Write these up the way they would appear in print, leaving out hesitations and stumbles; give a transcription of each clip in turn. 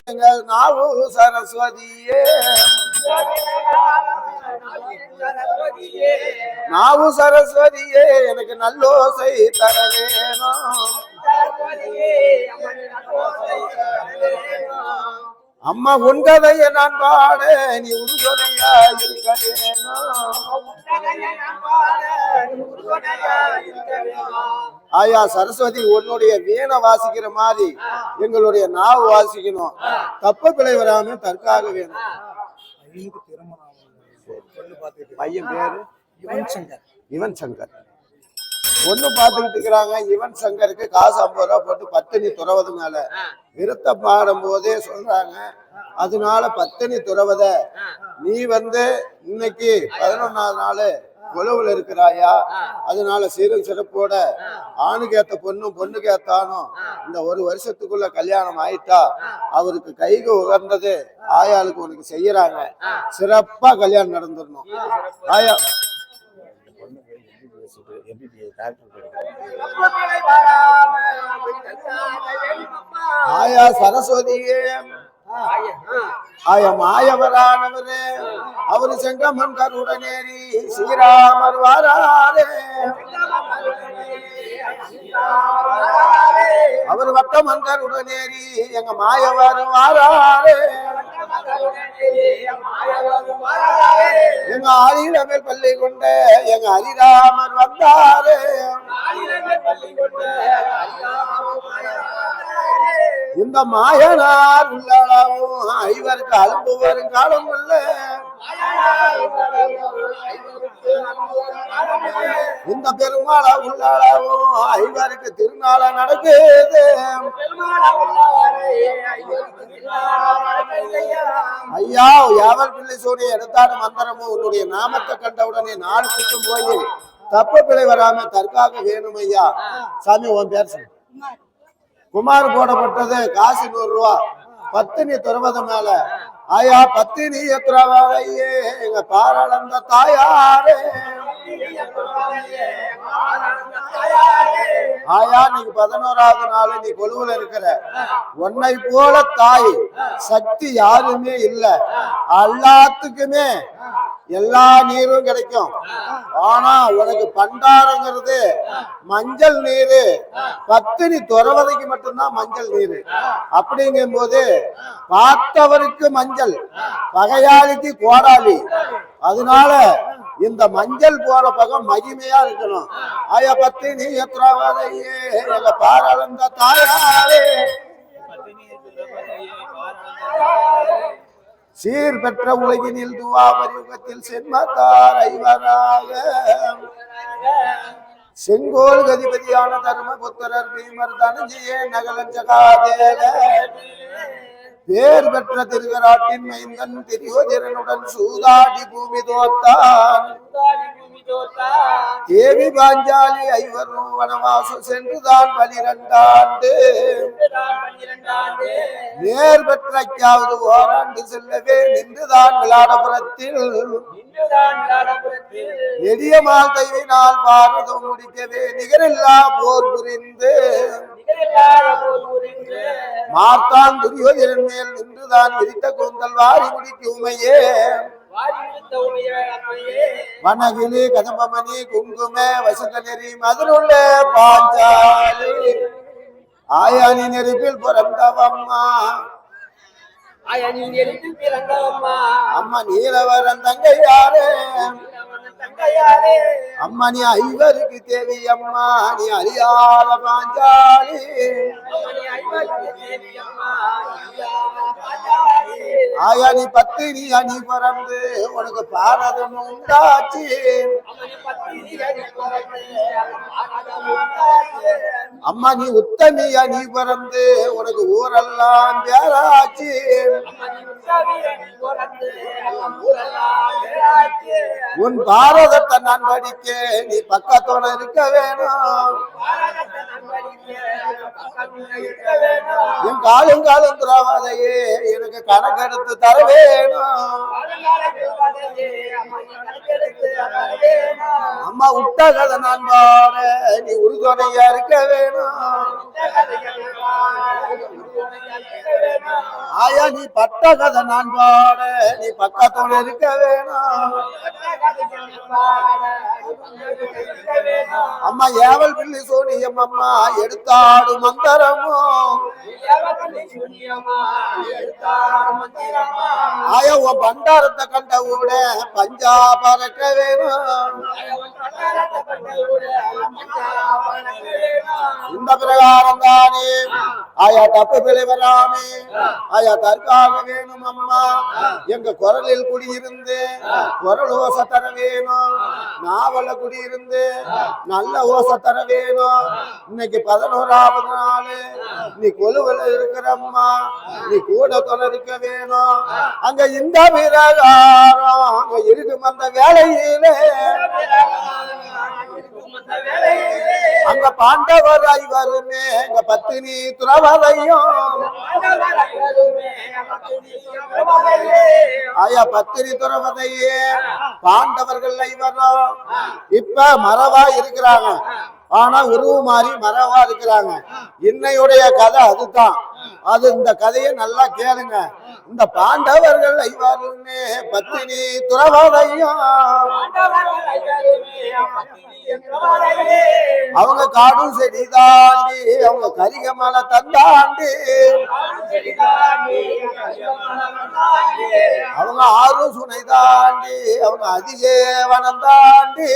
நாவு சரஸ்வதியே நாவு சரஸ்வதியே எனக்கு நல்லோசை தர வேணும். அம்மா உன் கதையை நான் பாட நீ உறுதுணையா இருக்க வேணும். ஆயா சரஸ்வதி உன்னுடைய வீணை வாசிக்கிற மாதிரி எங்களுடைய நாவு வாசிக்கணும். தப்பு பிழை வராம தற்காக வேணும். பையன் பேரு யுவன் சங்கர். ஒண்ணு பாத்துக்கிட்டு இருக்கிறாங்க. யுவன் சங்கருக்கு காசு 50 ரூபா போட்டு பத்தினி துறவது மேல விருத்த பாடும் போதே சொல்றாங்க. அதனால பத்தினி துறவத நீ இன்னைக்கு 11ஆவது நாள் கொலுவுல இருக்கிறாயா, அதனால சீரும் சிறப்போட ஆணுக்கு ஏத்த பொண்ணும் பொண்ணுக்கு ஏத்தானும் இந்த ஒரு வருஷத்துக்குள்ள கல்யாணம் ஆயிட்டா அவருக்கு கைக்கு உகர்ந்தது ஆயாளுக்கு உனக்கு செய்யறாங்க. சிறப்பா கல்யாணம் நடந்துடணும். ஆயா ஆயா சரஸ்வதியே ஆய மாயவரானவரே அவரு செங்கமன் கருடனேரி ஸ்ரீராமர் வாராரே. அவர் வட்டமன் கருடனேரி எங்க மாயவர் வாராரே. எங்க ஆதியிடமேல் பள்ளி கொண்ட எங்க ஹரிராமர் வந்தாரே. இந்த மாயனார் உள்ளளவும் ஐவருக்கு அலும்பு வரும் காலம் இல்ல. இந்த பெருமாள உள்ளளவும் ஐவருக்கு திருநாள நடக்குது. ஐயா யாவர் பிள்ளை சோனி எடுத்தான மந்திரமும் உன்னுடைய நாமத்தை கண்டவுடனே நாளுக்கு போய் தப்பு பிழை வராம தற்காக வேணும். ஐயா சாமி உன் பேர் குமார் போடப்பட்டது காசு 100 ரூபா. பத்தினி துறவத மேல ஆயா பத்தினி எத்திரவாயே எங்க பாராளந்த தாயாரே. ஆயா நீங்க 11ஆவது நாள் நீ கொலுவுல இருக்கிற. உன்னை போல தாய் சக்தி யாருமே இல்ல. எல்லாத்துக்குமே எல்லா நீரும் கிடைக்கும். ஆனா உனக்கு பண்டாரங்கிறது மஞ்சள் நீரு. பத்தினி துறவதைக்கு மட்டும்தான் மஞ்சள் நீரு. அப்படிங்கும் போது பார்த்தவருக்கு மஞ்சள், பகையாளிக்கு கோடாலி. அதனால இந்த மஞ்சள் போற பகம் மகிமையா இருக்கணும். ஆய பத்தினி எத்திரவதையே எங்க பாராளந்த தாயாரே. சீர் பெற்ற உலகினில் துவாபர் யுகத்தில் சென்மத்தார் ஐவராக செங்கோல் கதிபதியான தர்மபுத்திரர் பீமர் தனஞ்சியே நகலஞ்சகாதேவ பேர் பெற்ற திருகராட்டின் மைந்தன் திரியோதிரனுடன் சூதாடி பூமி தோத்தான். தேவி பாஞ்சாலி ஐவரும் வனவாசம் சென்றுதான் 12 ஆண்டு. நேர் பெற்றாவது ஓராண்டு செல்லவே நின்றுதான் விளாடபுரத்தில் நெடியமால் தைவினால் பாரதம் முடிக்கவே நிகரில்லா போர் புரிந்து மார்த்தான் துரியோதரன் மேல் நின்றுதான் விரித்த கூந்தல் வாரி முடிக்கும் உமையே. வனகிளி கதம்பமணி குங்கும வசந்த நெறி மதுருள்ள பாஞ்சாலி ஆயானி நெருப்பில் பிறந்தவம்மா. அம்மா நீலவரன் தங்கையாரே. அம்மா நீ ஐவருக்கு தேவி. அம்மா நீ அறியாத பாஞ்சாலி. ஆயா நீ பத்தினி அணி பிறந்து உனக்கு பாரதம் உண்டாச்சு. அம்மா நீ உத்தமி அணி பிறந்து உனக்கு ஊரெல்லாம் பேராச்சு. உன் பாரதத்தை நான் படிக்க நீ பக்கத்தோட இருக்க வேணும். என் காலும் காலும் துறவாதையே எனக்கு கணக்கெடுத்து தர வேணும். அம்மா விட்ட கதை நான் பாட நீ உறுதுணையா இருக்க வேணும். ஆயா நீ பட்ட கதை நான் பாட நீ பக்கத்தோட இருக்க வேணும் அம்மா ஏவல் பிள்ளி சோனியம் அம்மா எடுத்தாடு மந்தரமோ ஆயா உன் பண்டாரத்தை கண்ட கூட பஞ்சா பறக்க வேணும் இந்த பிரகாரம் தானே ஆயா தப்பு பிழை வராமே ஆயா தற்காக வேணும் அம்மா எங்க குரலில் குடியிருந்து குரல் ஓசை தர வேணும் நாவல குடியிருந்து நல்ல ஓசை தர வேணும் இன்னைக்கு 11வது நாள் நீ கொலுவல இருக்கிறம்மா நீ கூட தொலைக்க வேணும் அங்க இந்த பிரகாரம் அங்க இருக்கும் அந்த வேலையிலே அங்க பாண்டவர் ஐவருமே எங்க பத்தினி துறவதையும் ஆயா பத்தினி துறவதையே பாண்டவர்கள் ஐவரும் இப்ப மரவா இருக்கிறாங்க ஆனா உருவு மாறி மரவா இருக்கிறாங்க இன்னையுடைய கதை அதுதான் அது இந்த கதையை நல்லா கேளுங்க இந்த பாண்டவர்கள் ஐவருமே பத்தினி துறவதையும் அவங்க காடும் செடி தாண்டி அவங்க கரிக மலை தந்தாண்டி அவங்க ஆறு சுனை தாண்டி அவங்க அதிகே வனம் தாண்டி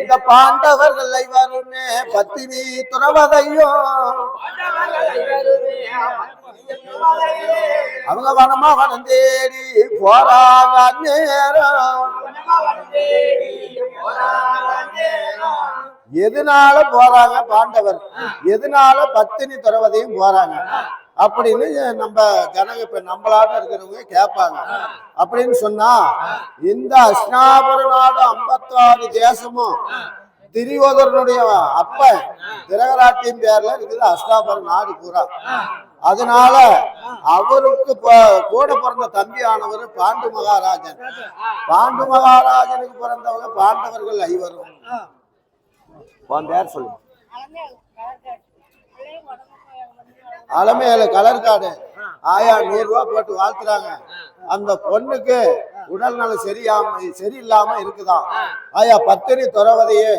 இந்த பாண்டவர்கள் ஐவருமே பத்தினி துறவதையும் அவங்க வனமா வனம் தேடி போறாங்க நேரம் எதனால போறாங்க பாண்டவர் எதனால பத்தினி துறவதையும் போறாங்க அப்படின்னு நம்ம ஜனங்க இப்ப நம்மளாட்ட இருக்கிறவங்க கேட்பாங்க அப்படின்னு சொன்னா இந்த அஸ்னாபுர நாடு 56 தேசமும் திரியோதரனுடைய அப்ப திரகராட்டியின் பேர்ல இருக்குது அஸ்னாபுர நாடு பூரா அதனால அவருக்கு கூட பிறந்த தம்பியானவர் பாண்டு மகாராஜன் பாண்டு மகாராஜனுக்கு பிறந்தவங்க பாண்டவர்கள் ஐவரும் பேர் சொல்லு அலமையில கலர் காடு ஆயா 100 ரூபாய் போட்டு வாழ்த்துறாங்க அந்த பொண்ணுக்கு உடல் நலம் சரியில்லாம இருக்குதான் ஆயா பத்தினி துறவதையே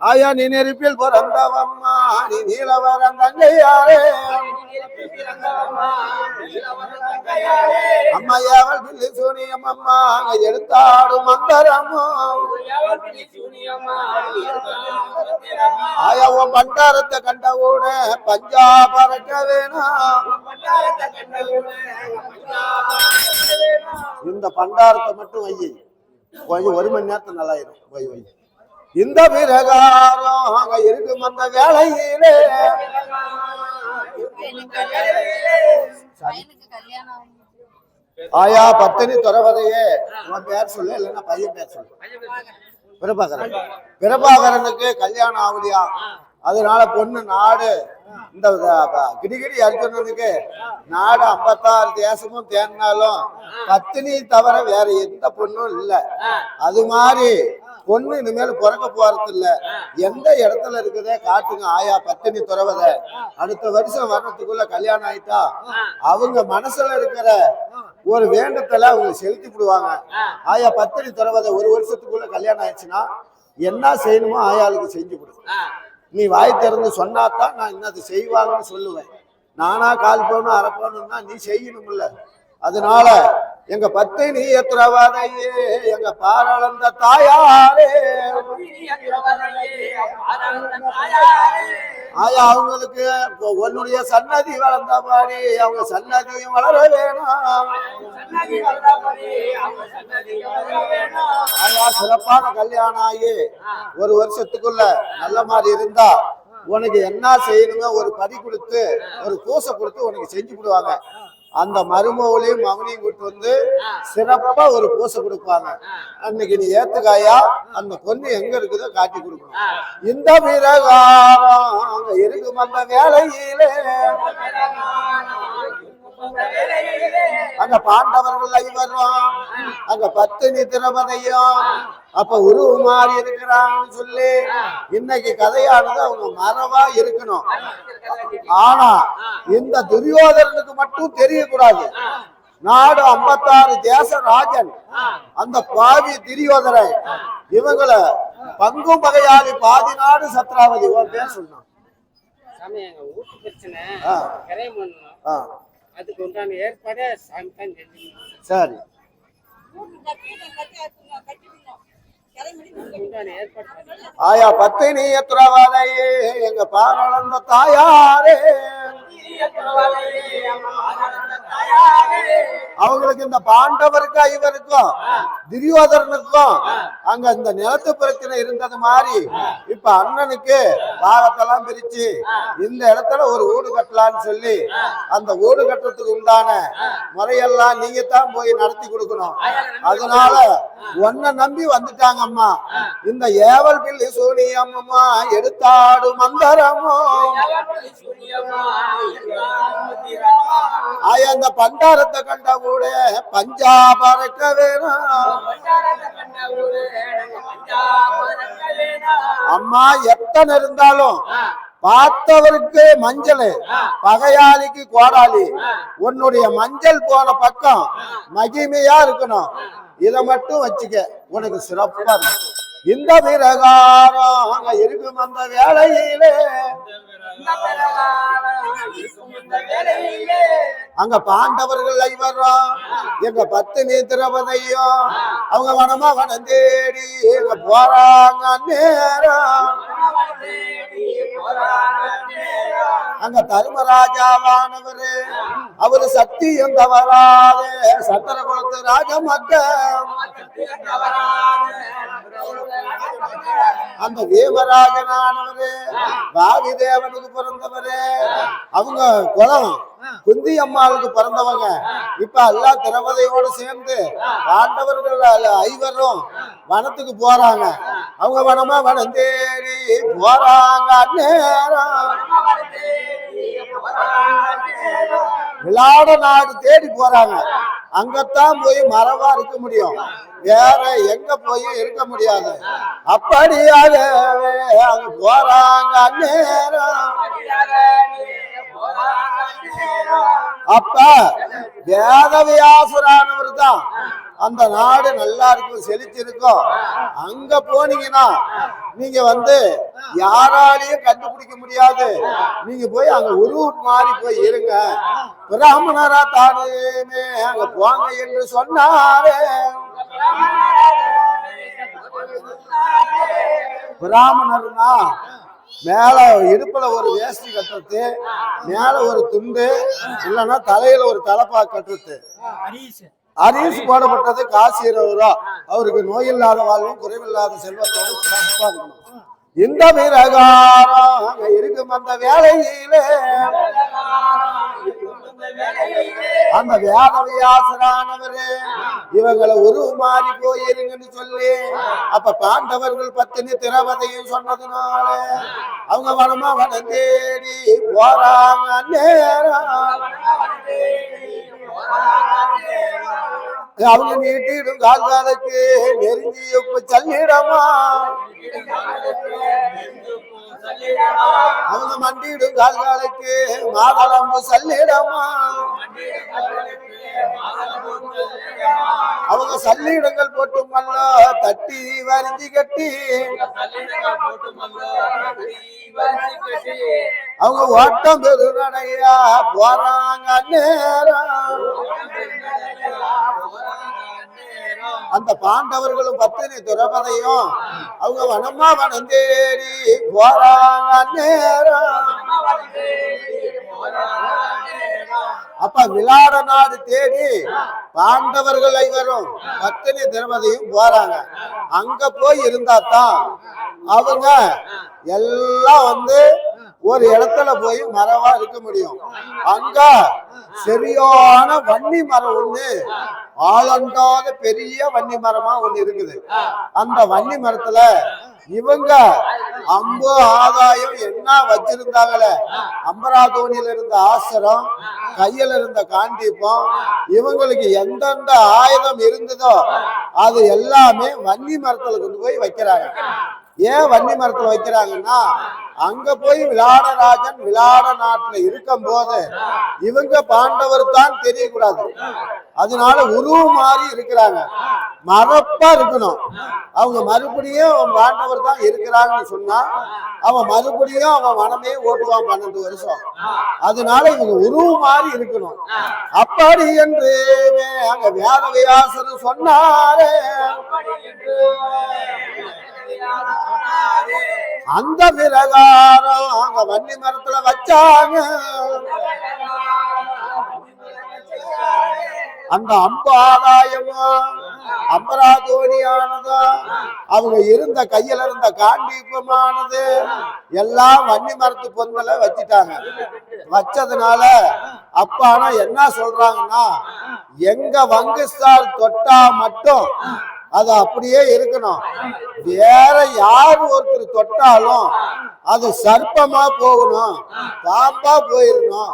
ஆயா நீ நெருப்பில் பிறந்தவம்மா நீ நீலவரன் தங்கையாரே அம்மா ஏவல் பில்லி சூனியம் அம்மா எடுத்தாடும் மந்தரமோ ஆயா உன் பண்டாரத்தை கண்ட கூட பஞ்சா பறக்க வேணும் இந்த பண்டாரத்தை மட்டும் வை 1 மணி நேரத்துக்கு நல்லாயிரும் வை இந்த பிரகாரம் அங்க இருக்கும் அந்த வேலையிலே ஆயா பத்தினி துறவதையே உன் பேர் சொல்லு இல்லைன்னா பையன் பேர் சொல்லு பிரபாகரனுக்கு கல்யாணம் ஆகுதியா அதனால பொண்ணு நாடு இந்த கிடிகிடி அர்ஜுனனுக்கு நாடு 56 தேசமும் தேர்னாலும் பத்தினி தவிர வேற எந்த பொண்ணும் இல்ல அது மாதிரி பொண்ணு இனிமேல் பிறக்க போறது இல்ல எந்த இடத்துல இருக்குதே காட்டுங்க ஆயா பத்தினி துறவத அடுத்த வருஷம் வர்றதுக்குள்ள கல்யாணம் ஆயிட்டா அவங்க மனசுல இருக்கிற ஒரு வேண்டத்துல அவங்க செலுத்தி விடுவாங்க ஆயா பத்தினி துறவத 1 வருஷத்துக்குள்ள கல்யாணம் ஆயிடுச்சுன்னா என்ன செய்யணுமோ ஆயாளுக்கு செஞ்சு விடு நீ வாய் திறந்து சொன்னாதான் நான் இன்னது செய்வாங்கன்னு சொல்லுவேன் நானா கால் போகணும் அரை போகணும்னா நீ செய்யணும்ல அதனால எங்க பத்தினி துறவதையே எங்க பாராளந்த தாயாரே ஆயா அவங்களுக்கு உன்னுடைய சன்னதி வளர்ந்த மாதிரி அவங்க சன்னதியும் வளர வேணும் ஆயா சிறப்பான கல்யாணம் ஆகி 1 வருஷத்துக்குள்ள நல்ல மாதிரி இருந்தா உனக்கு என்ன செய்யணுங்க ஒரு படி கொடுத்து ஒரு பூசை கொடுத்து உனக்கு செஞ்சு விடுவாங்க அந்த மருமகளையும் மகனையும் கூட்டு வந்து சிறப்பா ஒரு பூசை கொடுப்பாங்க அன்னைக்கு நீ ஏத்துக்காயா அந்த பொண்ணு எங்க இருக்குதோ காட்டி கொடுக்கணும் இந்த பிரகாரம் அங்க இருக்கும் அந்த வேலையிலே அங்க பாண்டவர்கள் ஐவரும் அங்க பத்தினி திரபதையும் அப்ப உருவு மாறி இருக்கிறாங்கன்னு சொல்லி இன்னைக்கு கதையானது அவங்க மரபா இருக்கணும். ஆனா இந்த துரியோதனனுக்கு மட்டும் தெரியக்கூடாது. நாடு 56 தேச ராஜன் அந்த பாவி துரியோதனை இவங்களை பங்கும் பகையாளி பாதி நாடு சத்ராவதி பேர் சொன்னான். அதுக்கு உண்டான ஏற்பாடு சரி ஆயா பத்தினி எத்திரவாதையே எங்க பாரளந்த தாயாரே அவங்களுக்கு இந்த பாண்டவருக்கு இவருக்கும் துரியோதரனுக்கும் அங்க இந்த நிலத்து பிரச்சனை இருந்தது மாதிரி இப்ப அண்ணனுக்கு பாகத்தெல்லாம் பிரிச்சு இந்த இடத்துல ஒரு வீடு கட்டலான்னு சொல்லி அந்த வீடு கட்டுறதுக்கு உண்டான முறையெல்லாம் நீங்க தான் போய் நடத்தி கொடுக்கணும். அதனால ஒன்ன நம்பி வந்துட்டாங்க அம்மா. இந்த ஏவல் பில்லி சூனியம்மா எடுத்தாடு மந்தரமோ ஆயா அந்த பண்டாரத்தை கண்ட கூட பஞ்சா பறக்க வேணும். அம்மா எத்தனை இருந்தாலும் பார்த்தவருக்கு மஞ்சள் பகையாளிக்கு கோடாலி. உன்னுடைய மஞ்சள் போன பக்கம் மகிமையா இருக்கணும். இதை மட்டும் வச்சுக்க, உனக்கு சிறப்பா இருக்கும். இந்த பிரகாரம் அங்க இருக்கும் அந்த வேலையிலே அங்க பாண்டவர்கள் ஐவரும் எங்க பத்தினி திரௌபதியும் அவங்க வனமா வனம் தேடி எங்க போறாங்க நேரம். அங்க தர்மராஜாவானவரு அவரு சத்தியம் தவறாது சத்திர குலத்து ராஜ மக்கள் அந்த வீமராஜனானவரு பாவி தேவனுக்கு பிறந்தவரு. அவங்க குலம் குந்தி அம்மாளுக்கு பிறந்தவங்க. இப்ப எல்லா திரௌபதியோடு சேர்ந்து பாண்டவர்கள் ஐவரும் வனத்துக்கு போறாங்க. அவங்க வனமா வனம் தேடி போறாங்க நேரம். விளாட நாடு தேடி போறாங்க. அங்கத்தான் போய் மரபா இருக்க முடியும், வேற எங்க போய் இருக்க முடியாது. அப்படியாக அங்க போறாங்க நேரம். அப்ப வேதவியாசரானவர் தான் அந்த நாடு நல்லா இருக்கும், செழிச்சிருக்கும். அங்க போனீங்கன்னா நீங்க யாராலையும் கண்டுபிடிக்க முடியாது. நீங்க போய் அங்க உருவு மாறி போய் இருங்க, பிராமணரா தானுமே அங்க போங்க என்று சொன்னாரே. பிராமணர்னா மேல இடுப்புல ஒரு வேஷ்டி கட்டுறது, மேல ஒரு துண்டு, இல்லைன்னா தலையில ஒரு தலப்பா கட்டுறது. அரிசி போடப்பட்டது காசு 20 ரூபா. அவருக்கு நோயில்லாத வாழ்வும் குறைவில்லாத செல்வத்தோடு சிறப்பா இருக்கணும். இந்த பிரகாரம் அங்க இருக்கும் அந்த வேலையிலே அந்த வேதவியாசரானவரு இவங்களை உருவு மாறி போயிருங்கன்னு சொல்லி அப்ப பாண்டவர்கள் பத்தினி திரௌபதியும் சொன்னதுனால அவங்க வனமா வனம் தேடி போறாங்க நேரம். அவங்க நீட்டிடும் கால்காலுக்கு நெருங்கி உப்பு சல்லிடமா, அவங்க மண்டிடும் கால்காலுக்கு மாதளம்பு சல்லிடமா. அவங்க சல்லிடங்கள் போட்டும் அல்ல தட்டி வரிஞ்சி கட்டி அவங்க ஓட்டம் பெருநடையா போறாங்க நேரம். அந்த பாண்டவர்களும் பத்தினி திரௌபதியும் அவங்க வனமா வனம் தேடி போறாங்க நேரம். அப்ப விளாட நாடு தேடி பாண்டவர்கள் ஐவரும் பத்தினி திரௌபதியும் போறாங்க. அங்க போய் இருந்தா தான் அவங்க எல்லாம் ஒரு இடத்துல போய் மரவா இருக்க முடியும். அங்க சரியான வன்னி மரம் ஒண்ணு, ஆளண்டாத பெரிய வன்னி மரமா ஒண்ணு இருக்குது. அந்த வன்னி மரத்துல இவங்க அம்பு ஆதாயம் என்ன வச்சிருந்தாங்களே, அம்பராதோனியில இருந்த ஆசரம், கையில இருந்த காண்டீபம், இவங்களுக்கு எந்தெந்த ஆயுதம் இருந்ததோ அது எல்லாமே வன்னி மரத்துல கொண்டு போய் வைக்கிறாங்க. ஏன் வன்னி மரத்துல வைக்கிறாங்கன்னா, அங்க போய் விளாடராஜன் விளாட நாட்டுல இருக்கும் போது இவங்க பாண்டவர் தான் தெரியக்கூடாது. அதனால உருவ மாறி இருக்கிறாங்க, மரப்பா இருக்கணும். அவங்க மறுபடியும் பாண்டவர் தான் இருக்கிறாங்கன்னு சொன்னா அவன் மறுபடியும் அவன் மனமே ஓட்டுவான் 12 வருஷம். அதனால இவங்க உருவ மாறி இருக்கணும். அப்படி என்று அங்க வேதவியாசர் சொன்னாரே, அந்த பிரகாரம் அங்க வன்னி மரத்துல வச்சாங்க. அந்த அம்பு ஆதாயமா அம்பராதோனியானதா அவங்க இருந்த கையில இருந்த காண்டீபமானது எல்லாம் வன்னி மரத்து பொங்கல வச்சிட்டாங்க. வச்சதுனால அப்ப ஆனா என்ன சொல்றாங்கன்னா, எங்க வங்குஸ்தார் தொட்டா மட்டும் அது அப்படியே இருக்கணும், வேற யாரு ஒருத்தர் தொட்டாலும் அது சர்ப்பமா போகணும், பாம்பா போயிடணும்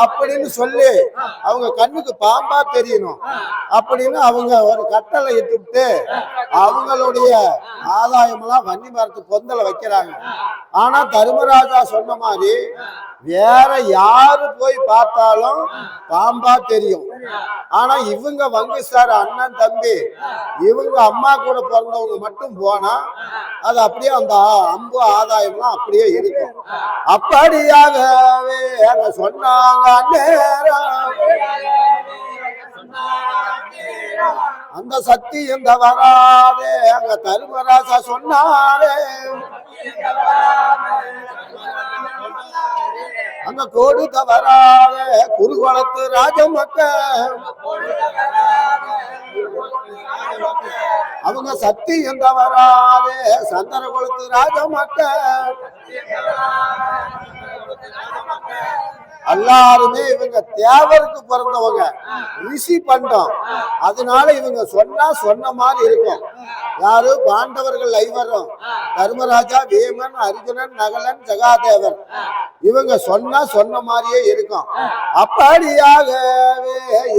அப்படின்னு சொல்லி அவங்க கண்ணுக்கு பாம்பா தெரியணும் அப்படின்னு அவங்க ஒரு கட்டளை இட்டுவிட்டு அவங்களுடைய ஆதாயம் எல்லாம் வன்னி மரத்து பொந்தல வைக்கிறாங்க. ஆனா தர்மராஜா சொன்ன மாதிரி வேற யாரு போய் பார்த்தாலும் பாம்பா தெரியும். ஆனா இவங்க வங்குஸ்தார் அண்ணன் தம்பி இவங்க அம்மா கூட பிறந்தவங்க மட்டும் போனா அது அப்படியே அந்த அம்பு ஆதாயம்லாம் அப்படியே இருக்கும். அப்படியாகவே சொன்னாங்க அந்த சக்தி இந்த வராதே. அங்க தர்மராஜா சொன்னாரே, அங்க கோடு தவறாத குருகுலத்து ராஜமக்க அவங்க சக்தி என்ற வராதே சந்தன குலத்து ராஜமக்க எல்லாருமே இவங்க தேவருக்கு பிறந்தவங்க, ரிஷி பண்டம். அதனால இவங்க சொன்னா சொன்ன மாதிரி இருக்கும். யாரு பாண்டவர்கள் ஐவரும், தர்மராஜா, பீமன், அர்ஜுனன், நகலன், ஜகாதேவர், இவங்க சொன்னா சொன்ன மாதிரியே இருக்கும். அப்படியாகவே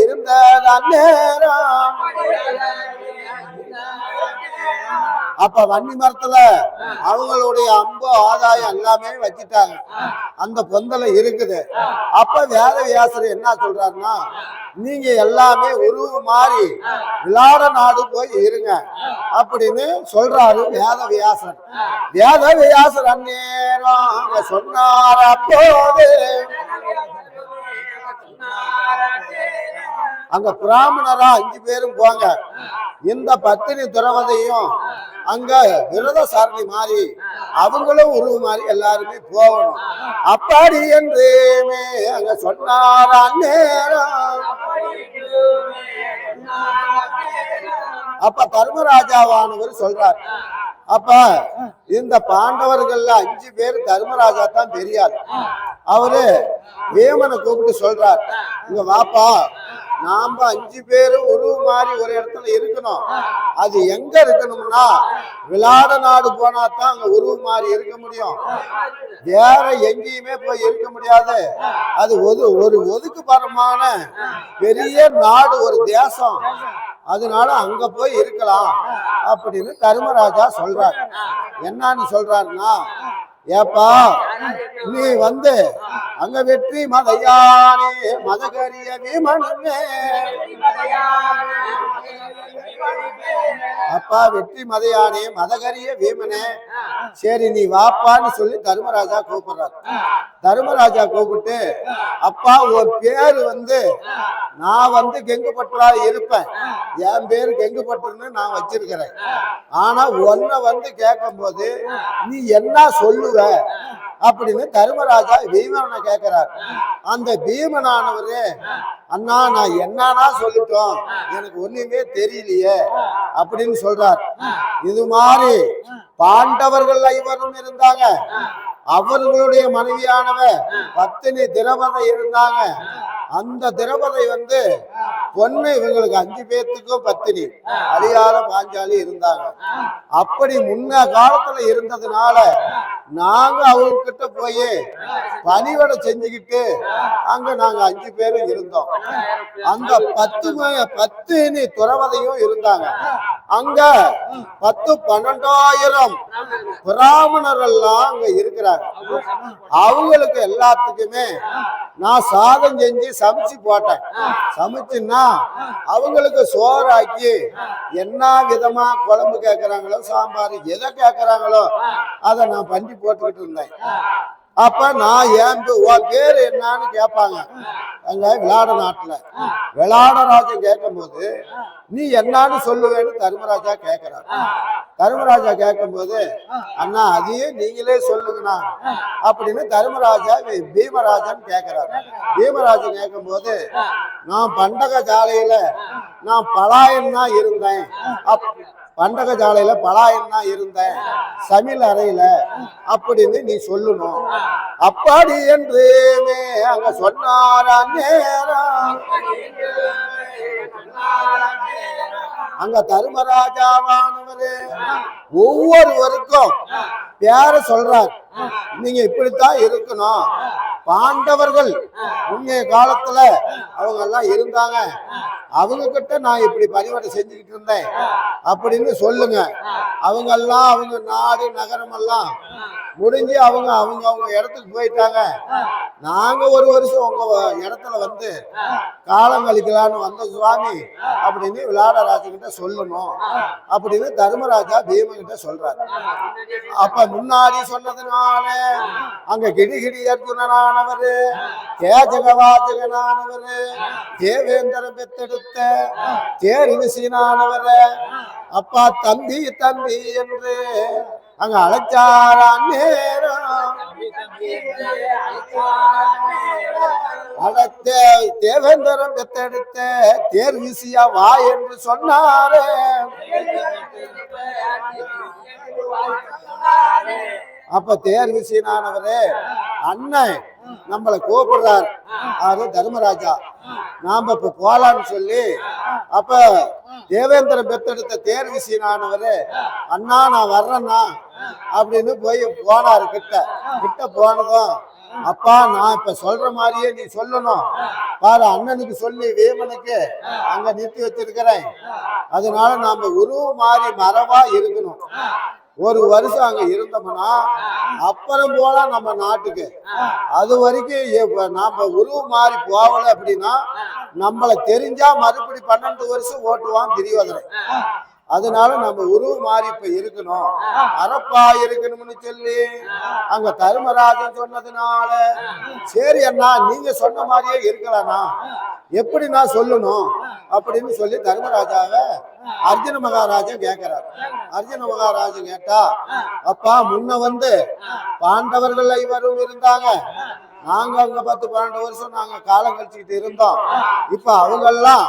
இருந்த நேரம் அப்ப வன்னி மரத்துல அவங்களுடைய அம்பு ஆதாயம் எல்லாமே வச்சுட்டாங்க. அந்த பொந்தல இருக்குது. அப்ப வேதவியாசர் என்ன சொல்றாருன்னா, நீங்க எல்லாமே உருவ மாறி விளாட நாடு போய் இருங்க அப்படின்னு சொல்றாரு வேதவியாசர். வேதவியாசர் அந்நேரம் சொன்னார். அப்போது அங்க பிராமணரா 5 பேரும் போங்க, இந்த பத்தினி துறவதையும் அங்க விரத சாரணி மாறி அவங்களும் உருவ மாறி எல்லாருமே போகணும் அப்படி என்று அங்க சொன்னார். அந்நேரம் அப்ப தர்மராஜாவானவர் சொல்றார், அப்ப இந்த பாண்டவர்கள்ல 5 பேர் தர்மராஜா தான் பெரியார். அவரு வேமனை கூப்பிட்டு சொல்றார், இங்க வாப்பா, நாம 5 பேரும் உருவ மாறி ஒரு இடத்துல இருக்கணும். அது எங்க இருக்கணும்னா விளாட நாடு போனா தான் அங்க உருவ மாறி இருக்க முடியும், வேற எங்கேயுமே போய் இருக்க முடியாது. அது ஒரு ஒதுக்குப்புறமான பெரிய நாடு, ஒரு தேசம். அதனால அங்க போய் இருக்கலாம் அப்படின்னு தர்மராஜா சொல்றார். என்னன்னு சொல்றாருன்னா, ஏப்பா நீ வந்து அங்க வெற்றி மதையானே மதகரிய வீமனே, அப்பா வெற்றி மதையானே மதகரிய வீமனே, சரி நீ வாப்பான்னு சொல்லி தர்மராஜா கூப்பிடுறாரு. தர்மராஜா கூப்பிட்டு, அப்பா உன் பேரு வந்து நான் வந்து கெங்குபற்றா இருப்பேன், என் பேரு கெங்குபற்றுன்னு நான் வச்சிருக்கிறேன். ஆனா உன்னை வந்து கேட்கும் போது நீ என்ன சொல்லுவ அப்படின்னு தர்மராஜா பீமனை கேட்கிறார். அந்த பீமனானவரு, அண்ணா நான் என்னன்னா சொல்லிட்டோம், எனக்கு ஒண்ணுமே தெரியலையே அப்படின்னு சொல்றார். இது மாதிரி பாண்டவர்கள் ஐவரும் இருந்தாங்க, அவர்களுடைய மனைவியானவ பத்தினி திரௌபதி இருந்தாங்க. அந்த திரௌபதி பொண்ணு இவங்களுக்கு 5 பேர்த்துக்கும் பத்தினி அழியாத பாஞ்சாலி இருந்தாங்க. அப்படி முன்ன காலத்துல இருந்ததுனால நாங்க அவங்க கிட்ட போய் பணிவிடை செஞ்சுக்கிட்டு அங்க நாங்க 5 பேரும் இருந்தோம். அந்த 10 துறவதையும் இருந்தாங்க. அங்க 10-12,000 பிராமணர் எல்லாம் அங்க இருக்கிறாங்க. அவங்களுக்கு எல்லாத்துக்குமே நான் சாதம் செஞ்சு சமைச்சு போட்டேன். சமைச்சுன்னா அவங்களுக்கு சோறாக்கி என்ன விதமா குழம்பு கேட்கறாங்களோ சாம்பார் எதை கேட்கறாங்களோ அதை நான் பண்ணி போட்டுக்கிட்டு இருந்தேன். அப்ப நான் உன் பேரு என்னன்னு கேட்பாங்க. அங்க விளாட நாட்டுல விளாடராஜன் கேட்கும் போது நீ என்னன்னு சொல்லுவேன்னு தர்மராஜா கேட்கிறார். தர்மராஜா கேட்கும் போது அண்ணா அதையே நீங்களே சொல்லுங்கண்ணா அப்படின்னு தர்மராஜா பீமராஜன் கேட்கிறார். பீமராஜன் கேட்கும் போது நான் பண்டக சாலையில நான் பலாயன் தான் இருந்தேன். பண்டக சாலையில பலாயன் தான் இருந்தேன், சமையல் அறையில அப்படின்னு நீ சொல்லணும். அப்படி என்று அங்க சொன்னாரா நேரம் அங்க தர்மராஜாவானவரு ஒவ்வொருவருக்கும் பேர சொல்றார். நீங்க இப்படித்தான் இருக்கணும். பாண்டவர்கள் முன்னைய காலத்துல அவங்க எல்லாம் இருந்தாங்க, அவங்க கிட்ட நான் இப்படி பணிவிடை செஞ்சுக்கிட்டு இருந்தேன் அப்படின்னு சொல்லுங்க. அவங்க எல்லாம் அவங்க நாடு நகரம் எல்லாம் முடிஞ்சு அவங்க அவங்க அவங்க இடத்துக்கு போயிட்டாங்க. நாங்க ஒரு வருஷம் உங்க இடத்துல காலம் கழிக்கலான்னு வந்த சுவாமி அப்படின்னு விளாடராஜன் கிட்ட சொல்லணும் அப்படின்னு தர்மராஜா பீமன் கிட்ட சொல்றாரு. அப்ப முன்னாடி சொன்னதுனால அங்க கிடிகிடி அர்ஜுனனானவரு கேஜகவாஜகனானவரு தேவேந்திர பெத்தெடுத்த தேர் விசினானவரு அப்பா தம்பி தம்பி என்று அங்க அழைச்சாரா நேரம் தேவேந்திரம் பெத்தெடுத்த தேர் விசியா வா என்று சொன்னாரே. அப்ப தேர் விசியனானவரே அண்ணன் நம்மளை கூப்பிடுறாரு. அது தர்மராஜா நாம இப்ப போலான்னு சொல்லி அப்ப தேவேந்திரம் பெத்தெடுத்த தேர் விசியனானவரு அண்ணா நான் வர்றேன்னா அப்படின்னு போய் போனாரு. கிட்ட போனதும் அப்பா நான் இப்ப சொல்ற மாதிரியே நீ சொல்லணும் பாரு, அண்ணனுக்கு சொல்லி வீமனுக்கு அங்க நிறுத்தி வச்சிருக்கிறேன். அதனால நாம உருவ மாறி மரவா இருக்கணும். ஒரு வருஷம் அங்க இருந்தோம்னா அப்புறம் போலாம் நம்ம நாட்டுக்கு. அது வரைக்கும் நாம உருவ மாறி போகல அப்படின்னா நம்மள தெரிஞ்சா மறுபடி 12 வருஷம் ஓட்டுவான் திரிவதனை. அதனால நம்ம உருவ மாறி இப்ப இருக்கணும், அரப்பா இருக்கணும்னு சொல்லி அங்க தர்மராஜன் சொன்னதுனால சரி அண்ணா நீங்க சொன்ன மாதிரியே இருக்கலாம்னா எப்படி நான் சொல்லணும் அப்படின்னு சொல்லி தர்மராஜாவை அர்ஜுன மகாராஜன் கேட்கிறார். அர்ஜுன மகாராஜன் கேட்டா அப்பா முன்ன பாண்டவர்கள் ஐவரும் இருந்தாங்க, நாங்க அங்க 10-12 வருஷம் நாங்க காலம் கழிச்சுக்கிட்டு இருந்தோம். இப்ப அவங்கெல்லாம்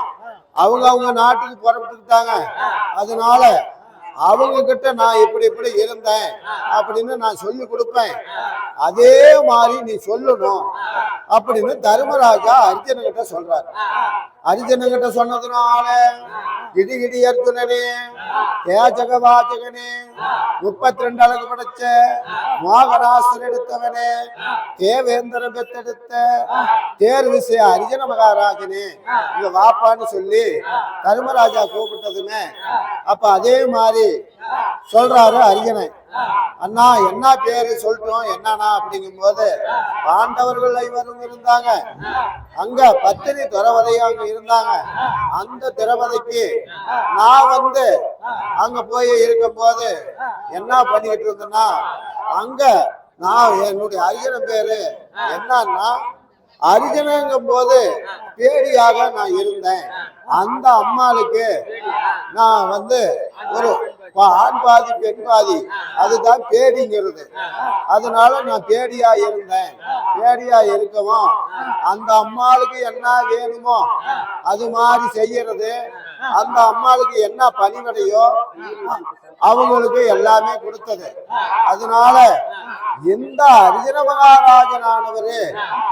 அவங்க நாட்டுக்கு புறப்பட்டுக்கிட்டாங்க. அதனால அவங்க கிட்ட நான் இப்படி இப்படி இருந்தேன் அப்படின்னு நான் சொல்லி கொடுப்பேன், அதே மாதிரி நீ சொல்லணும் அப்படின்னு தர்மராஜா அர்ஜுன கிட்ட சொல்றாரு. அர்ஜுன கிட்ட சொன்னதுனால கிடி அர்ஜுனனே கேஜக வாஜகனே 32 அழகு படைச்ச மோகராசர் எடுத்தவனே தேவேந்திர பெத்தெடுத்த தேர் விசை அர்ஜுன மகாராஜனே இங்க வாப்பான்னு சொல்லி தர்மராஜா கூப்பிட்டதுமே அப்ப அதே மாதிரி சொல்றாரு அர்ஜுனன். அண்ணா என்ன பேரு சொல்லட்டும் என்னன்னா அப்படிங்கும் போது பாண்டவர்கள் ஐவரும் இருந்தாங்க, அங்க பத்தினி துறவதையும் அங்க இருந்தாங்க. அந்த திரவதைக்கு நான் அங்க போய் இருக்கும் போது என்ன பண்ணிக்கிட்டு இருந்தேன்னா அங்க நான் என்னுடைய அர்ஜுனன் பேரு என்னன்னா அர்ஜுனங்கும் போது பேடியாக நான் இருந்தேன். அந்த அம்மாளுக்கு நான் வந்து ஒரு ஆண் பாதி பெண் பாதி, அதுதான் பேடிங்கிறது. அதனால நான் பேடியா இருந்தேன். பேடியா இருக்கவும் அந்த அம்மாளுக்கு என்ன வேணுமோ அது மாதிரி செய்யறது, அந்த அம்மாளுக்கு என்ன பணிவடையோ அவங்களுக்கு எல்லாமே கொடுத்தது. அதனால இந்த அர்ஜுன மகாராஜனானவரு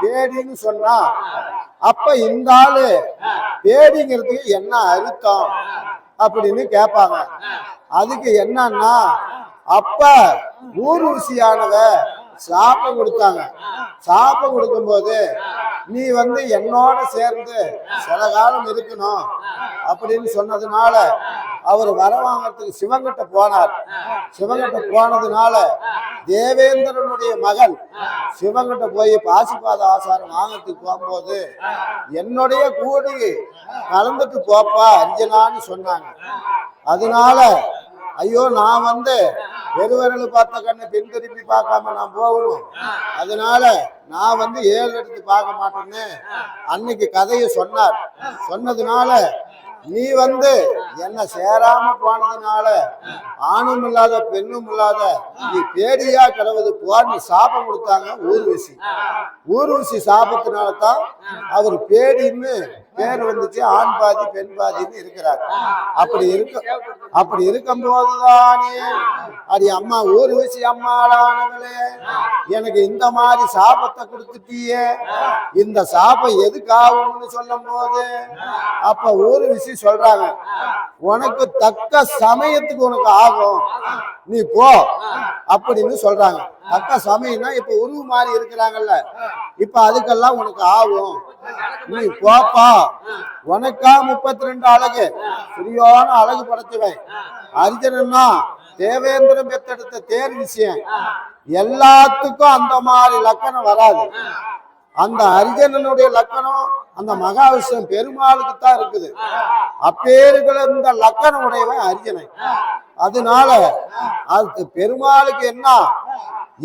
பேடின்னு சொன்னா, அப்ப இந்த ஆளு பேடிங்கிறதுக்கு என்ன அர்த்தம் அப்படின்னு கேட்பாங்க. அதுக்கு என்னன்னா, அப்ப ஊர்வசியானவ சாப்பம் கொடுத்தாங்க. சாப்பம் கொடுக்கும் போது நீ வந்து என்னோட சேர்ந்து சில காலம் இருக்கணும் அப்படின்னு சொன்னதுனால அவர் வர வாங்கறதுக்கு சிவங்கிட்ட போனார். சிவங்கிட்ட போனதுனால தேவேந்திரனுடைய மகன் சிவங்கிட்ட போய் பாசிபாத ஆசாரம் வாங்கறதுக்கு போகும்போது என்னுடைய கூடி கலந்துட்டு போப்பா அர்ஜுனான்னு சொன்னாங்க. அதனால ஐயோ நான் வந்து பெருவரல் பார்த்த கண்ணை பின் திருப்பி பார்க்காம நான் போகணும், அதனால நான் வந்து 7 எடுத்து பார்க்க மாட்டேன்னு அன்னைக்கு கதையை சொன்னார். சொன்னதுனால நீ வந்து என்ன சேராம போனதுனால ஆணும் இல்லாத பெண்ணும் இல்லாத நீ பேடியா கிடவது போன்னு சாபம் கொடுத்தாங்க ஊர்வசி. ஊர்வசி சாபத்தினால்தான் அவர் பேடின்னு பேர் வந்துச்சு. ஆண் பாதி பெண் பாதின்னு இருக்கிறார். அப்படி இருக்கும் போதுதானே அடி அம்மா ஊர்வசி அம்மாளானவளே, எனக்கு இந்த மாதிரி சாபத்தை கொடுத்துட்டியே, இந்த சாபம் எதுக்கு ஆகும்னு சொல்லும் போது அப்ப ஊர்வசி சொல்றாங்க, உனக்கு தக்க சமயத்துக்கு உனக்கு ஆகும், நீ போ அப்படின்னு சொல்றாங்க. தக்க சமயம்னா இப்ப உருவு மாறி இருக்கிறாங்கல்ல, இப்ப அதுக்கெல்லாம் உனக்கு ஆகும், நீ போப்பா. உனக்கா 32 அழகு, சரியான அழகு படைச்சவன் அர்ஜுனன்னா தேவேந்திரம் பெத்தெடுத்த தேர் விஷயம். எல்லாத்துக்கும் அந்த மாதிரி லக்கணம் வராது. அந்த அர்ஜுனனுடைய லக்கணம் அந்த மகாவிஷ்ணு பெருமாளுக்கு தான் இருக்குது. அப்பேருக்கிற இந்த லக்கணம் உடையவன் அர்ஜுனன். அதனால அது பெருமாளுக்கு என்ன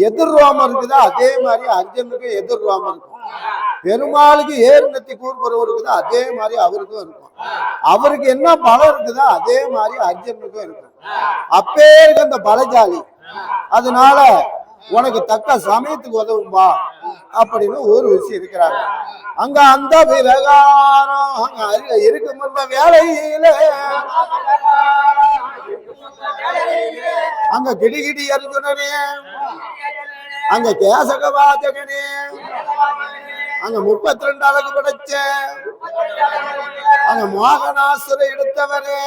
எதிர்ரோமம் இருக்குதோ அதே மாதிரி அர்ஜுனுக்கு எதிர்ரோமம் இருக்கும். பெருமாளுக்கு ஏர்நத்தி கூர்புறவு இருக்குதோ அதே மாதிரி அவருக்கும் இருக்கும். அவருக்கு என்ன பலம் இருக்குதோ அதே மாதிரி அர்ஜுனுக்கும் இருக்கும். அப்பேருக்கு அந்த பலஜாலி. அதனால உனக்கு தக்க சமயத்துக்கு உதவும்பா அப்படின்னு ஒரு விஷயம் இருக்கிறாங்க. அங்க அந்த பிரகாரம் அங்க இருக்கும் அந்த வேலையில அங்க கிடிகிடி அர்ஜுனனே, அங்க கேசக வாஜகனே, அங்க 32 அழகு படைச்ச அங்க மோகனாசுர எடுத்தவரே,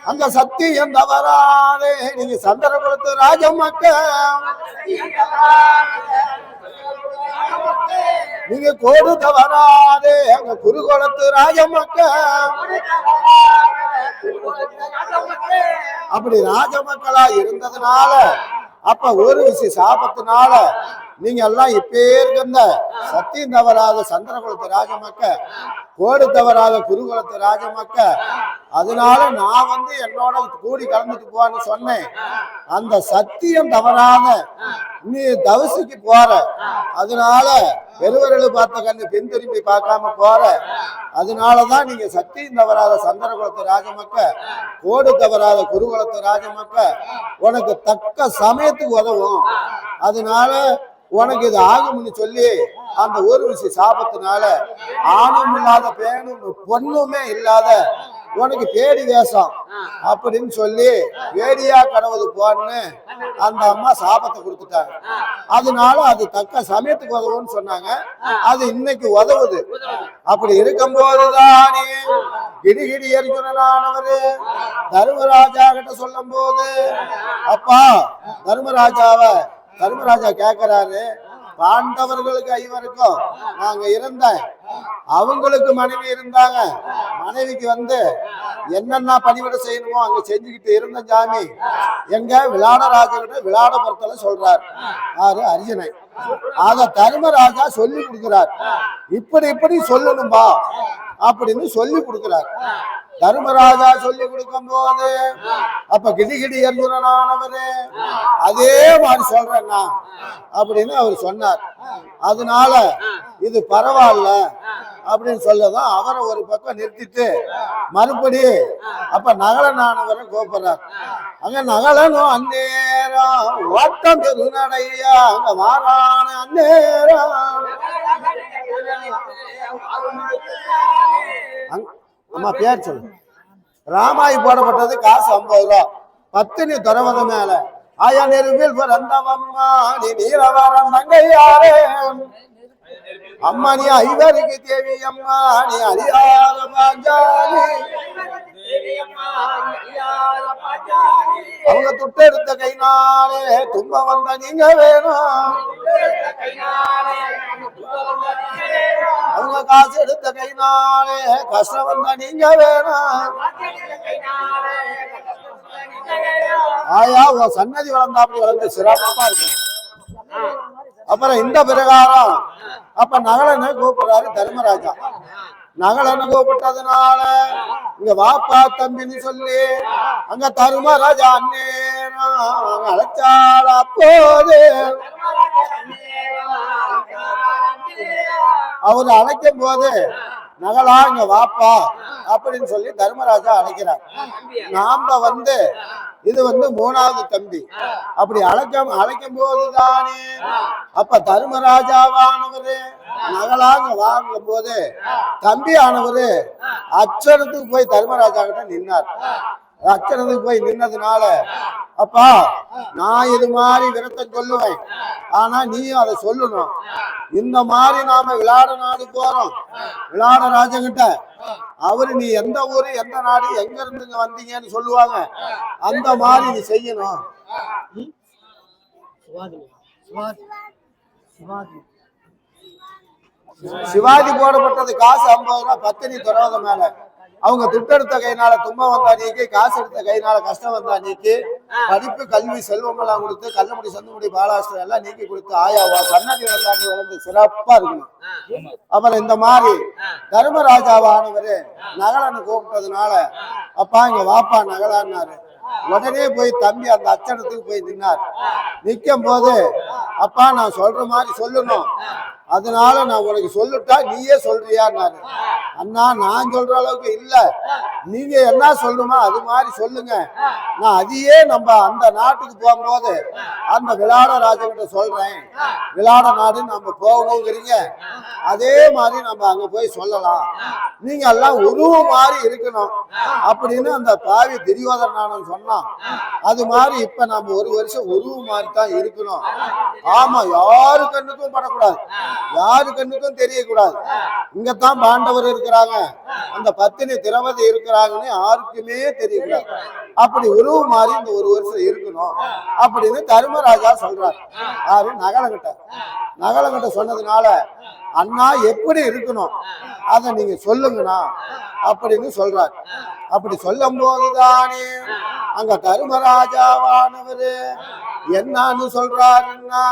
அங்க சத்தியம் தவறாதே நீங்க சந்திரகுலத்து ராஜமக்க, நீங்க கோடு தவறாதே அங்க குருகுலத்து ராஜமக்க. அப்படி ராஜமக்களா இருந்ததுனால அப்ப ஒரு விஷய சாபத்தினால நீங்க எல்லாம் இப்பேருந்த சத்தியம் தவறாத சந்திரகுலத்து ராஜமக்க, கோடு தவறாத குருகுலத்து ராஜமக்க. அதனால நான் வந்து என்னோட கூடி கலந்துட்டு போன்னு சொன்னேன். அந்த சத்தியம் தவறாத நீ தவசிக்கு போற, அதனால பெருவரலு பார்த்த கண்ணு பின் திரும்பி பார்க்காம போற. அதனாலதான் நீங்க சத்தியம் தவறாத சந்திரகுலத்து ராஜமக்க, கோடு தவறாத குருகுலத்து ராஜமக்க, உனக்கு தக்க சமயத்துக்கு உதவும். அதனால உனக்கு இது ஆகும்னு சொல்லி அந்த ஒரு விஷய சாபத்தினால ஆணும் இல்லாத பேணும் பொண்ணுமே இல்லாத உனக்கு பேடி வேஷம் அப்படின்னு சொல்லி வேடியா கடவுது போன்னு அந்த அம்மா சாபத்தை கொடுத்துட்டாங்க. அதனால அது தக்க சமயத்துக்கு உதவுன்னு சொன்னாங்க. அது இன்னைக்கு உதவுது. அப்படி இருக்கும் போதுதானே கிடிகிடி அர்ஜுனனானவரு தர்மராஜா கிட்ட சொல்லும் போது, அப்பா தர்மராஜா கேட்கிறாரு, பாண்டவர்களுக்கு 5 நாங்க இருந்தேன், அவங்களுக்கு மனைவி இருந்தாங்க, மனைவிக்கு வந்து என்னென்ன பணிவிட செய்யணுமோ அங்க செஞ்சுக்கிட்டு இருந்த ஜாமி எங்க விளாடராஜகிட்ட விளாடபுரத்துல சொல்றார் யாரு அர்ஜுனை. அத தர்மராஜா சொல்லி கொடுக்கிறார், இப்படி சொல்லணும்பா அப்படின்னு சொல்லி கொடுக்கிறார். தர்மராஜா சொல்லி கொடுக்கும் போது அப்ப கிடிகிடி அர்ஜுனனானவரு அதே மாதிரி சொல்றேன்னா அப்படின்னு அவர் சொன்னார். அதனால இது பரவாயில்ல அப்படின்னு சொல்லதான் அவரை ஒரு பக்கம் நிறுத்திட்டு மறுபடி அப்ப நகலனானவரை கூப்பிடுறார். அங்க நகலனும் அந்நேரம் ஓட்டம் பெருநடையா அங்க வாரான அந்நேரம் அம்மா பேர் சொல்லு. ராமாயி போடப்பட்டது காசு 50 ரூபா. பத்தினி துறவத மேல ஆயா நெருவில் பிறந்தவம்மா நீ நீரவரம் தங்கையாரே அம்மா நீ ஐவருக்கு தேவி அம்மா நீ அறியாத பாஞ்சாலி அவங்க துட்டெடுத்த கைனாலே தும்ப வந்த நீங்க வேணும் அவங்க காசு எடுத்த கைனாலே கஷ்டம் வந்த நீங்க வேணும் ஆயா உங்க சன்னதி வளர்ந்தா அப்படி வளர்ந்து சிறப்பா இருக்கு. அப்புறம் இந்த பிரகாரம் அப்ப நகலனை கூப்பிடுறாரு தர்மராஜா. நகலனை கூப்பிட்டதுனால இங்க வாப்பா தம்பின்னு சொல்லி அங்க தர்மராஜா அந்நேரம் அழைச்சாள். அப்போது அவரு அழைக்கும் போது நகலா இங்க வாப்பா அப்படின்னு சொல்லி தர்மராஜா அழைக்கிறார். நாம இது 3வது தம்பி. அப்படி அழைக்கும் போதுதானே அப்ப தர்மராஜாவானவரு நகலாங்க வாங்கும் போது தம்பி ஆனவரு அச்சனத்துக்கு போய் தர்மராஜா கிட்ட நின்னார். அச்சனத்துக்கு போய் நின்னதுனால அப்பா நான் இது மாதிரி விரத்தம் சொல்லுவேன், ஆனா நீயும் அதை சொல்லணும். இந்த மாதிரி நாம விளாட நாடு போறோம், விளாட ராஜகிட்ட அவரு நீ எந்த ஊரு எந்த நாடு எங்க இருந்து வந்தீங்கன்னு சொல்லுவாங்க, அந்த மாதிரி நீ செய்யணும். சிவாஜி போடப்பட்டது காசு 50 ரூபா. பத்தினி துறவத மேல அவங்க துட்டெடுத்த கைனால துன்பம் வந்தா நீக்கி, காசு எடுத்த கைனால கஷ்டம் வந்தா நீக்கி, படிப்பு கல்வி செல்வம் எல்லாம் கொடுத்து கள்ளமுடி சந்துமுடி பாலாஸ்திரம் எல்லாம் நீக்கி கொடுத்து ஆயாவா சன்னதி வரலாற்று வளர்ந்து சிறப்பா இருக்கணும். அப்புறம் இந்த மாதிரி தர்மராஜாவானவரு நகலன்னு கூப்பிட்டதுனால அப்பா இங்க வாப்பா நகலான்னாரு. உடனே போய் தம்பி அந்த அச்சனத்துக்கு போய் நின்னார். நிக்கும் போது அப்பா நான் சொல்ற மாதிரி சொல்லணும், அதனால நான் உனக்கு சொல்லிட்டா நீயே சொல்றியான்னாரு. அண்ணா நான் சொல்ற அளவுக்கு இல்ல, நீங்க என்ன சொல்லணுமோ அது மாதிரி சொல்லுங்க, நான் அதையே நம்ம அந்த நாட்டுக்கு போகும்போது அந்த விளாட ராஜகிட்ட சொல்றேன், விளாட நாடு நம்ம போகணுங்கிறீங்க, அதே மாதிரி நம்ம அங்க போய் சொல்லலாம், நீங்க எல்லாம் உருவ மாதிரி இருக்கணும் அப்படின்னு அந்த பாவி துரியோதனன் சொன்னான். அது மாதிரி இப்ப நம்ம ஒரு வருஷம் உருவ மாதிரி தான் இருக்கணும். ஆமா, யாரு கண்ணுக்கும் படக்கூடாது, யாரு கண்ணுக்கும் தெரியக்கூடாது. இங்கத்தான் பாண்டவர் இருக்கிறாங்க, அந்த பத்தினி திரௌபதி இருக்கிறாங்கன்னு யாருக்குமே தெரியக்கூடாது. அப்படி உருவ மாதிரி இந்த ஒரு வருஷம் இருக்கணும் அப்படின்னு தர்மராஜா சொல்றாரு. யாரு நகலங்கிட்ட சொன்னதுனால அண்ணா எப்படி இருக்கணும் அத நீங்க சொல்லுங்கண்ணா அப்படின்னு சொல்றாரு. அப்படி சொல்லும் போதுதானே அங்க தர்மராஜாவானவரு என்னன்னு சொல்றாருன்னா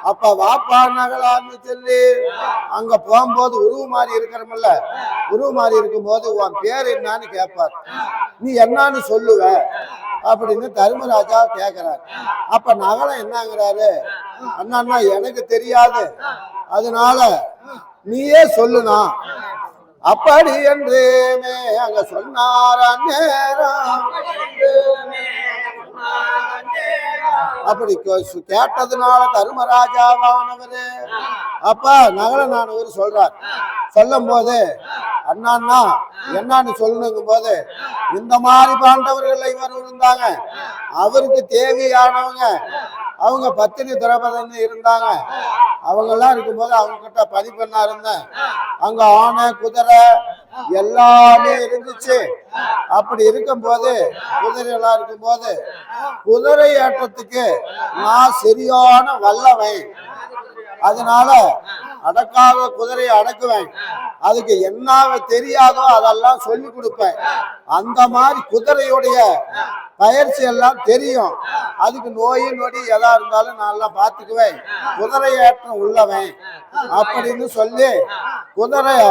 அப்ப வாப்பா நகலான்னு சொல்லி அங்க போகும்போது உருவ மாதிரி இருக்கிறமல்ல, உருவ மாதிரி இருக்கும் போது உன் பேர் என்னன்னு கேட்பார். நீ என்னன்னு சொல்லுவ அப்படின்னு தர்மராஜா கேக்குறாரு. அப்ப நகலம் என்னங்கிறாரு, அண்ணா எனக்கு தெரியாது, அதனால நீயே சொல்லுனா அப்படி என்றுமே அங்க சொன்னார நேரம். அப்படி கேட்டதுனால தர்மராஜாவானவரு அப்ப நகலனானவர் சொல்றார். சொல்லும் போது அண்ணா என்னன்னு சொல்லணுங்கும் போது இந்த மாதிரி பாண்டவர்கள் இவர் இருந்தாங்க, அவருக்கு தேவையானவங்க அவங்க பத்தினி திரௌபதி இருந்தாங்க, அவங்க எல்லாம் இருக்கும்போது அவங்க கிட்ட பணிப்பெண்ணா இருந்தேன், அங்க ஆனை குதிரை எல்லாமே இருந்துச்சு. அப்படி இருக்கும் போது குதிரை எல்லாம் இருக்கும் போது குதிரை ஏற்றத்துக்கு நான் சரியான வல்லவன், அதனால அடக்காத குதிரையை அடக்குவேன், அதுக்கு என்ன தெரியாதோ அதெல்லாம் சொல்லி கொடுப்பேன், அந்த மாதிரி குதிரையுடைய பயிற்சி எல்லாம் தெரியும், அதுக்கு நோய் நொடி எதா இருந்தாலும் நான் எல்லாம் பாத்துக்குவேன், குதிரை ஏற்றம் உள்ளவன் அப்படின்னு சொல்லி குதிரைய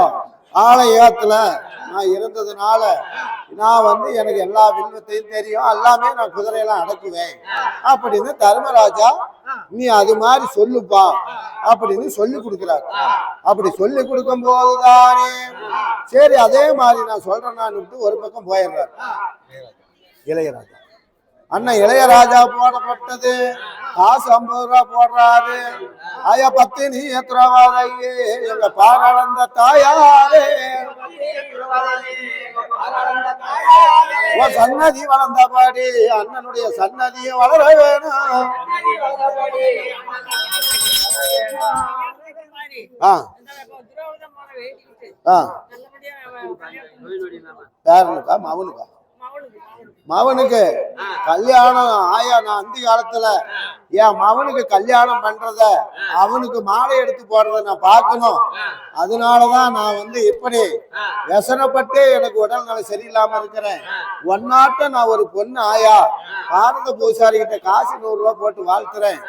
ஆலயத்துல நான் இருந்ததுனால நான் வந்து எனக்கு எல்லா வில்வத்தையும் தெரியும், எல்லாமே நான் குதிரையெல்லாம் அடக்குவேன் அப்படின்னு தர்மராஜா நீ அது மாதிரி சொல்லுப்பா அப்படின்னு சொல்லி கொடுக்கிறார். அப்படி சொல்லி கொடுக்கும் போதுதானே சரி அதே மாதிரி நான் சொல்றேன் நான் ஒரு பக்கம் போயிடுறார் இளையராஜா. அண்ணன் இளையராஜா போடப்பட்டது காசு 50 ரூபா போடுறாரு. ஐயா பத்தினி எத்திரவாதையே எங்க பாராளந்த தாயாரே சன்னதி வளர்ந்தபடி அண்ணனுடைய சன்னதியை வளர வேணும். யாருக்கா மவனுக்கா? மவனுக்கு கல்யாணம் ஆயா நான் அந்த காலத்துல என் மவனுக்கு கல்யாணம் பண்றத அவனுக்கு மாலை எடுத்து போறத நான் பார்க்கணும். அதனாலதான் நான் வந்து இப்படி व्यसனப்பட்டு எனக்கு உடல்நலம் சரியில்லாம இருக்கிறேன். ஒன்னாட்ட நான் ஒரு பொண்ணு ஆயா பாரத பூசாரி கிட்ட காசு 100 ரூபா போட்டு வாழ்த்துறேன்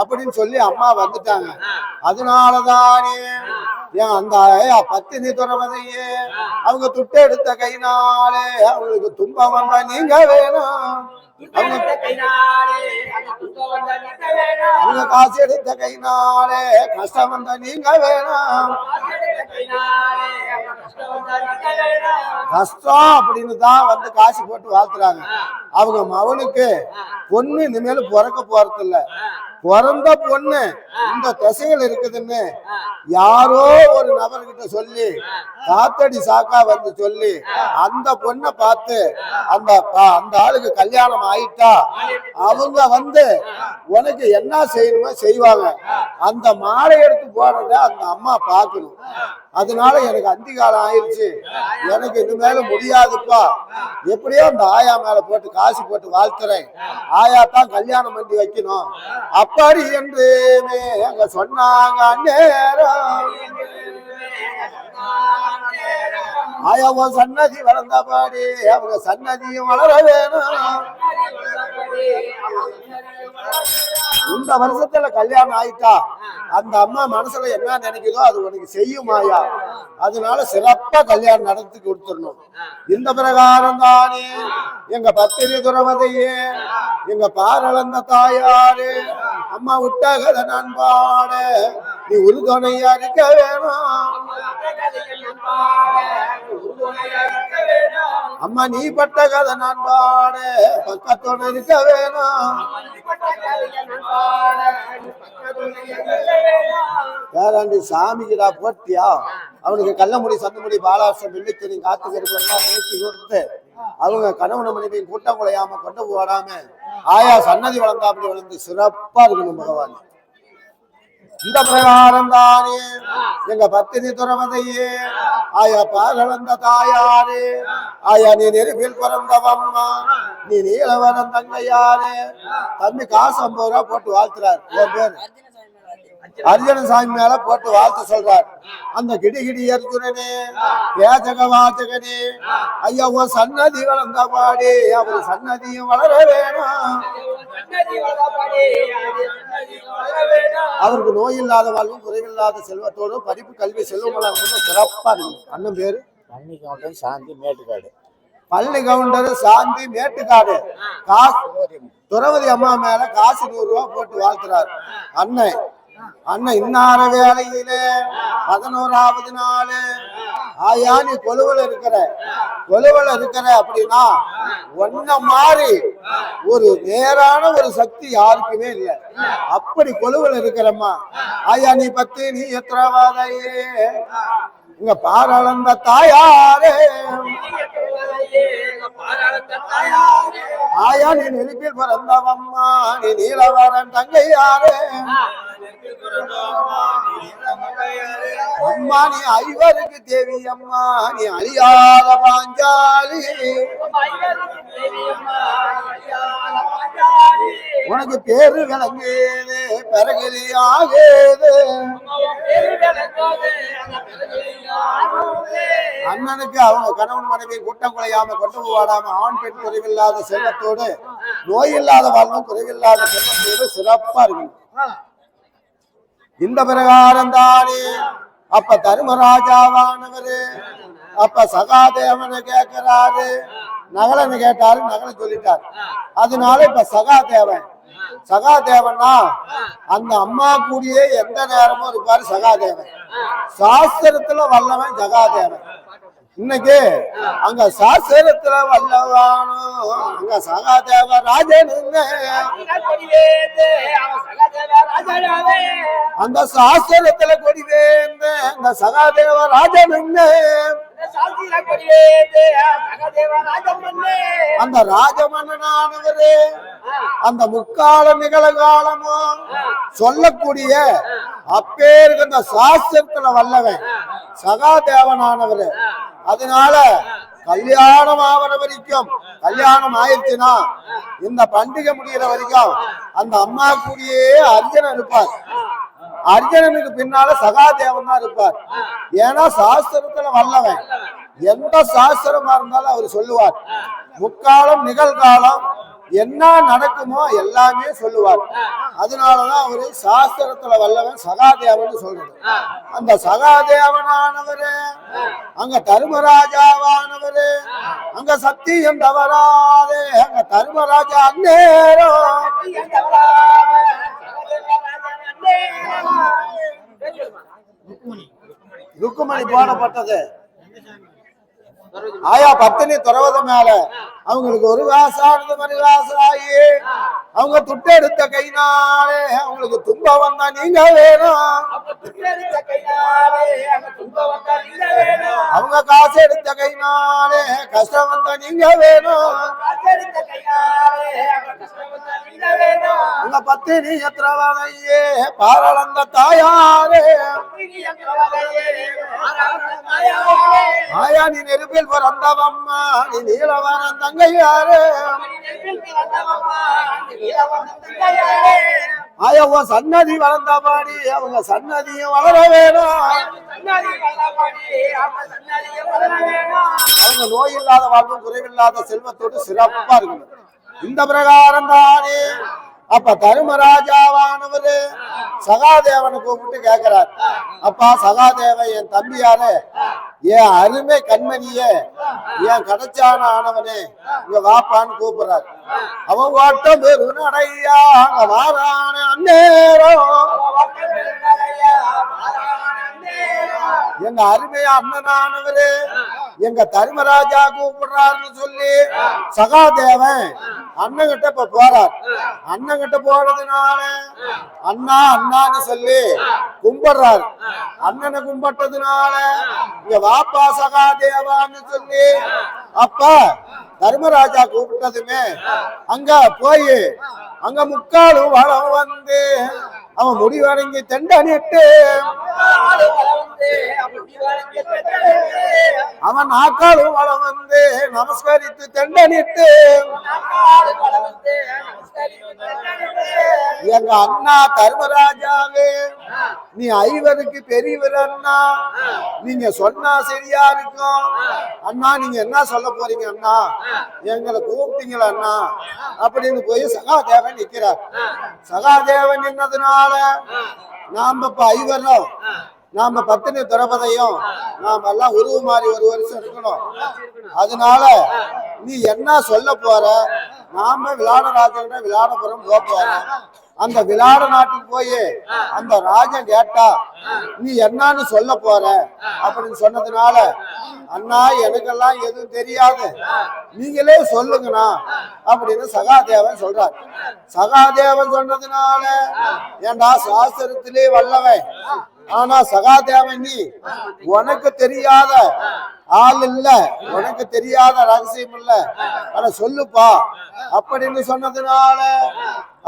அப்படின்னு சொல்லி அம்மா வந்துட்டாங்க. அதனாலதானே ஏன் அந்த பத்தினி துறவதையே அவங்க துட்டு எடுத்த கைனாலே அவங்களுக்கு துன்பம் வந்தா நீங்க வேணும். அவங்க காசு எடுத்த கைனாலே கஷ்டம் வந்தா நீங்க வேணும். கஷ்டம் அப்படின்னு தான் வந்து காசு போட்டு வாழ்த்துறாங்க. அவங்க மவனுக்கு பொண்ணு இனிமேல் பிறக்க போறது இல்ல. பிறந்த பொண்ணு இந்த திசைகள் இருக்குதுன்னு யாரோ ஒரு நபர்கிட்ட சொல்லி காத்தடி சாக்கா வந்து சொல்லி அந்த பொண்ணை பார்த்து அந்த ஆளுக்கு கல்யாணம் ஆயிட்டா அவங்க வந்து உனக்கு என்ன செய்யணுமோ செய்வாங்க. அந்த மாலை எடுத்து போறத அந்த அம்மா பார்க்கணும். அதனால எனக்கு அந்திகாலம் ஆயிடுச்சு, எனக்கு இனிமேல முடியாதுப்பா, எப்படியோ அந்த ஆயா மேல போட்டு காசு போட்டு வாழ்த்துறேன், ஆயா தான் கல்யாணம் பண்ணி வைக்கணும் அப்படி என்று அங்க சொன்னாங்க. நேரம் ஆயாவோ சன்னதி வளர்ந்தபாடி அவங்க சன்னதியும் வளர வேணும். இந்த வருஷத்துல கல்யாணம் ஆயிட்டா அந்த அம்மா மனசுல என்ன நினைக்குதோ அது உனக்கு செய்யும் ஆயா. அதனால சிறப்பா கல்யாணம் நடத்தி கொடுத்துடணும். இந்த பிரகாரம் தானே எங்க பத்திரி துறவதையே எங்க பாரளந்த தாயாரு அம்மா விட்ட கதை நான் பாட நீ உறுதுணையா இருக்க வேணும். அம்மா நீ பட்ட கதை நான் பாட பக்கத்தோட இருக்க வேணும். வேறாண்டி சாமிக்குடா போட்டியா அவனுக்கு கள்ளமுடி சந்தமுடி பாலாசம் வெள்ளித்திரி காத்துக்கிறப்பெல்லாம் பேசி கொடுத்து அவங்க கணவன மனைவியும் கூட்டம் குலையாம கொண்டு போடாம ஆயா சன்னதி வளர்ந்தா அப்படி வளர்ந்து சிறப்பா இருக்கணும் பகவான். இந்த பிரகாரம் தானே எங்க பத்தினி துறவதையே ஆயா பாரளந்த தாயாரு ஆயா நீ நெருப்பில் பிறந்தவம்மா நீ நீலவரம் தங்கையாரு தம்பி காசு 50 ரூபா போட்டு வாழ்த்துறாரு. என் பேரு அர்ஜுன சாமி மேல போட்டு வாழ்த்து சொல்றார். அந்த கிடிகிடி அர்ஜுனனே பேச்சக வாச்சகனே ஐயா உன் சன்னதி வளர்ந்த பாடி அவர் சன்னதியும் வளர வேணும். அவருக்கு நோய் இல்லாத வாழ்வும் குறைவில்லாத செல்வத்தோடும் படிப்பு கல்வி செல்வம் சிறப்பா இருக்கும். அண்ணன் பேரு பழனி கவுண்டர் சாந்தி மேட்டுக்காடு. பழனி கவுண்டர் சாந்தி மேட்டுக்காடு. காசு துறவதி அம்மா மேல காசு 100 ரூபா போட்டு வாழ்த்துறாரு. அண்ணன் இன்னார வேலையிலே 11வது நாள் ஆயா நீ கொலுவல இருக்கிற அப்படின்னா ஒன்ன மாதிரி ஒரு நேரான ஒரு சக்தி யாருக்குமே இல்லை. அப்படி கொலுவல இருக்கிறம்மா ஆயா நீ பத்தி நீ எத்திரவாதையே இங்க பாரளந்த தாயாரே ஆயா நீ நெருப்பில் பிறந்தவம்மா நீ நீலவரன் தங்கையாரே அம்மா நீ ஐவருக்கு தேவி அம்மா நீ அழியாத பாஞ்சாலி உனக்கு பேரு விளங்குது பிறகு ஆகுது. அண்ணனுக்கு அவங்க கணவன் மனைவி கூட்டம் குலையாம கொண்டு போடாம ஆண் பெண் குறைவில்லாத செல்வத்தோடு நோய் இல்லாத வாழ்வும் குறைவில்லாத செல்வத்தோடு சிறப்பா இருக்கணும். இந்த பிரகாரம் தானே அப்ப தர்மராஜாவானவரு அப்ப சகாதேவனை கேட்கிறாரு. நகலன்னு கேட்டாரு, நகலை சொல்லிட்டாரு. அதனால இப்ப சகாதேவன்னா அந்த அம்மா கூடியே எந்த நேரமும் இருப்பாரு சகாதேவன். சாஸ்திரத்துல வல்லவன் சகாதேவன். இன்னைக்கு அங்க சாஸ்திரத்துல வல்லவானும் அங்க சகாதேவ ராஜனுங்க. அந்த சாஸ்திரத்துல கொடிவேந்த அந்த சகாதேவ ராஜனுங்க. அந்த ராஜமன்னனானவரு அந்த முக்கால நிகழ்காலமும் சொல்லக்கூடிய அப்பேருக்கு அந்த சாஸ்திரத்துல வல்லவன் சகாதேவனானவரு. அதனால கல்யாணம் ஆவற வரைக்கும், கல்யாணம் ஆயிடுச்சுன்னா இந்த பண்டிகை முடிகிற வரைக்கும் அந்த அம்மா கூடியே அர்ஜுனன் இருப்பார். அர்ஜுனனுக்கு பின்னால சகாதேவன் தான் இருப்பார். ஏன்னா சாஸ்திரத்துல வல்லவன். எந்த சாஸ்திரமா இருந்தாலும் அவர் சொல்லுவார். முக்காலம் நிகழ்காலம் என்ன நடக்குமோ எல்லாமே சொல்லுவார். அதனாலதான் அவரு சாஸ்திரத்துல வல்லவன் சகாதேவன் சொல்றது. அந்த சகாதேவனானவரு அங்க தர்மராஜாவானவரு அங்க சத்தியம் தவறாதே அங்க தர்மராஜா அந்நேரம் ருக்குமணி போடப்பட்டது. ஆயா பத்தினி துறவத மேல அவங்களுக்கு ஒரு காசானது மறு காசாயி அவங்க துட்டு எடுத்த கைனாலே அவங்களுக்கு துன்பம் வந்தா நீங்க வேணும். அவங்க காசு எடுத்த கைனாலே கஷ்டம் வந்தா நீங்க வேணும். உங்க பத்தினி எத்திரவதையே பாரளந்த தாயாரே ஆயா நீ நெருப்பில் பிறந்தவம்மா நீ நீலவன தங்கையாரே ஆயா உன் சன்னதி வளர்ந்தபாடி அவங்க சன்னதியும் வளர வேணும். அவங்க நோய் இல்லாத வாழ்வும் குறைவில்லாத செல்வத்தோடு சிறப்பா இருக்கணும். இந்த பிரகாரம் தானே அப்ப தர்மராஜாவானவரு சகாதேவனை கூப்பிட்டு கேட்கிறார். அப்பா சகாதேவன் என் தம்பியாரு என் அருமை கண்மணியே என் கடைச்சான ஆனவனே இங்க வாப்பான்னு கூப்பிடுறார். அவன் ஓட்டம் பெருநடையா அங்க வாரான அந்நேரம் எங்க அருமையா அண்ணனானவரு எங்க தர்மராஜா கூப்பிடுறாருன்னு சொல்லி சகாதேவன் அண்ணன் கிட்ட இப்ப போறார். அண்ணன் கிட்ட போறதுனால அண்ணா அண்ணான்னு சொல்லி கும்பிடுறாரு. அண்ணனை கும்பிட்டதுனால இங்க வாப்பா சகாதேவான்னு சொல்லி அப்ப தர்மராஜா கூப்பிட்டதுமே அங்க போய் அங்க முக்காலும் வளம் வந்து அவன் முடிவடங்கி தெண்டனிட்டு அவன் நாக்காலும் வளம் வந்து நமஸ்கரித்து தெண்டனிட்டு எங்க அண்ணா தர்மராஜாவே நீ ஐவருக்கு பெரியவர் அண்ணா, நீங்க சொன்னா சரியா இருக்கும் அண்ணா. நீங்க என்ன சொல்ல போறீங்க அண்ணா, எங்களை கூப்பிட்டீங்களா அண்ணா அப்படின்னு போய் சகாதேவன் நிக்கிறார். சகாதேவன் நின்னதுனால நாம இப்ப ஐவரும் நாம பத்தினி துறவதையும் நாம எல்லாம் உருவ மாறி ஒரு வருஷம் இருக்கணும். அதனால நீ என்ன சொல்ல போற, நாம விளாடராஜன் விளாடபுரம் போற அந்த விளாட நாட்டுக்கு போய் அந்த ராஜன் கேட்டா நீ என்னன்னு சொல்ல போற அப்படின்னு சொன்னதுனால அண்ணா எனக்கெல்லாம் எதுவும் தெரியாது நீங்களே சொல்லுங்கண்ணா அப்படின்னு சகாதேவன் சொல்றார். சகாதேவன் சொன்னதுனால ஏண்டா சாஸ்திரத்திலே வல்லவன், ஆனா சகாதேவன் நீ உனக்கு தெரியாத ஆள் இல்ல, உனக்கு தெரியாத ரகசியம் இல்ல, ஆனா சொல்லுப்பா அப்படின்னு சொன்னதுனால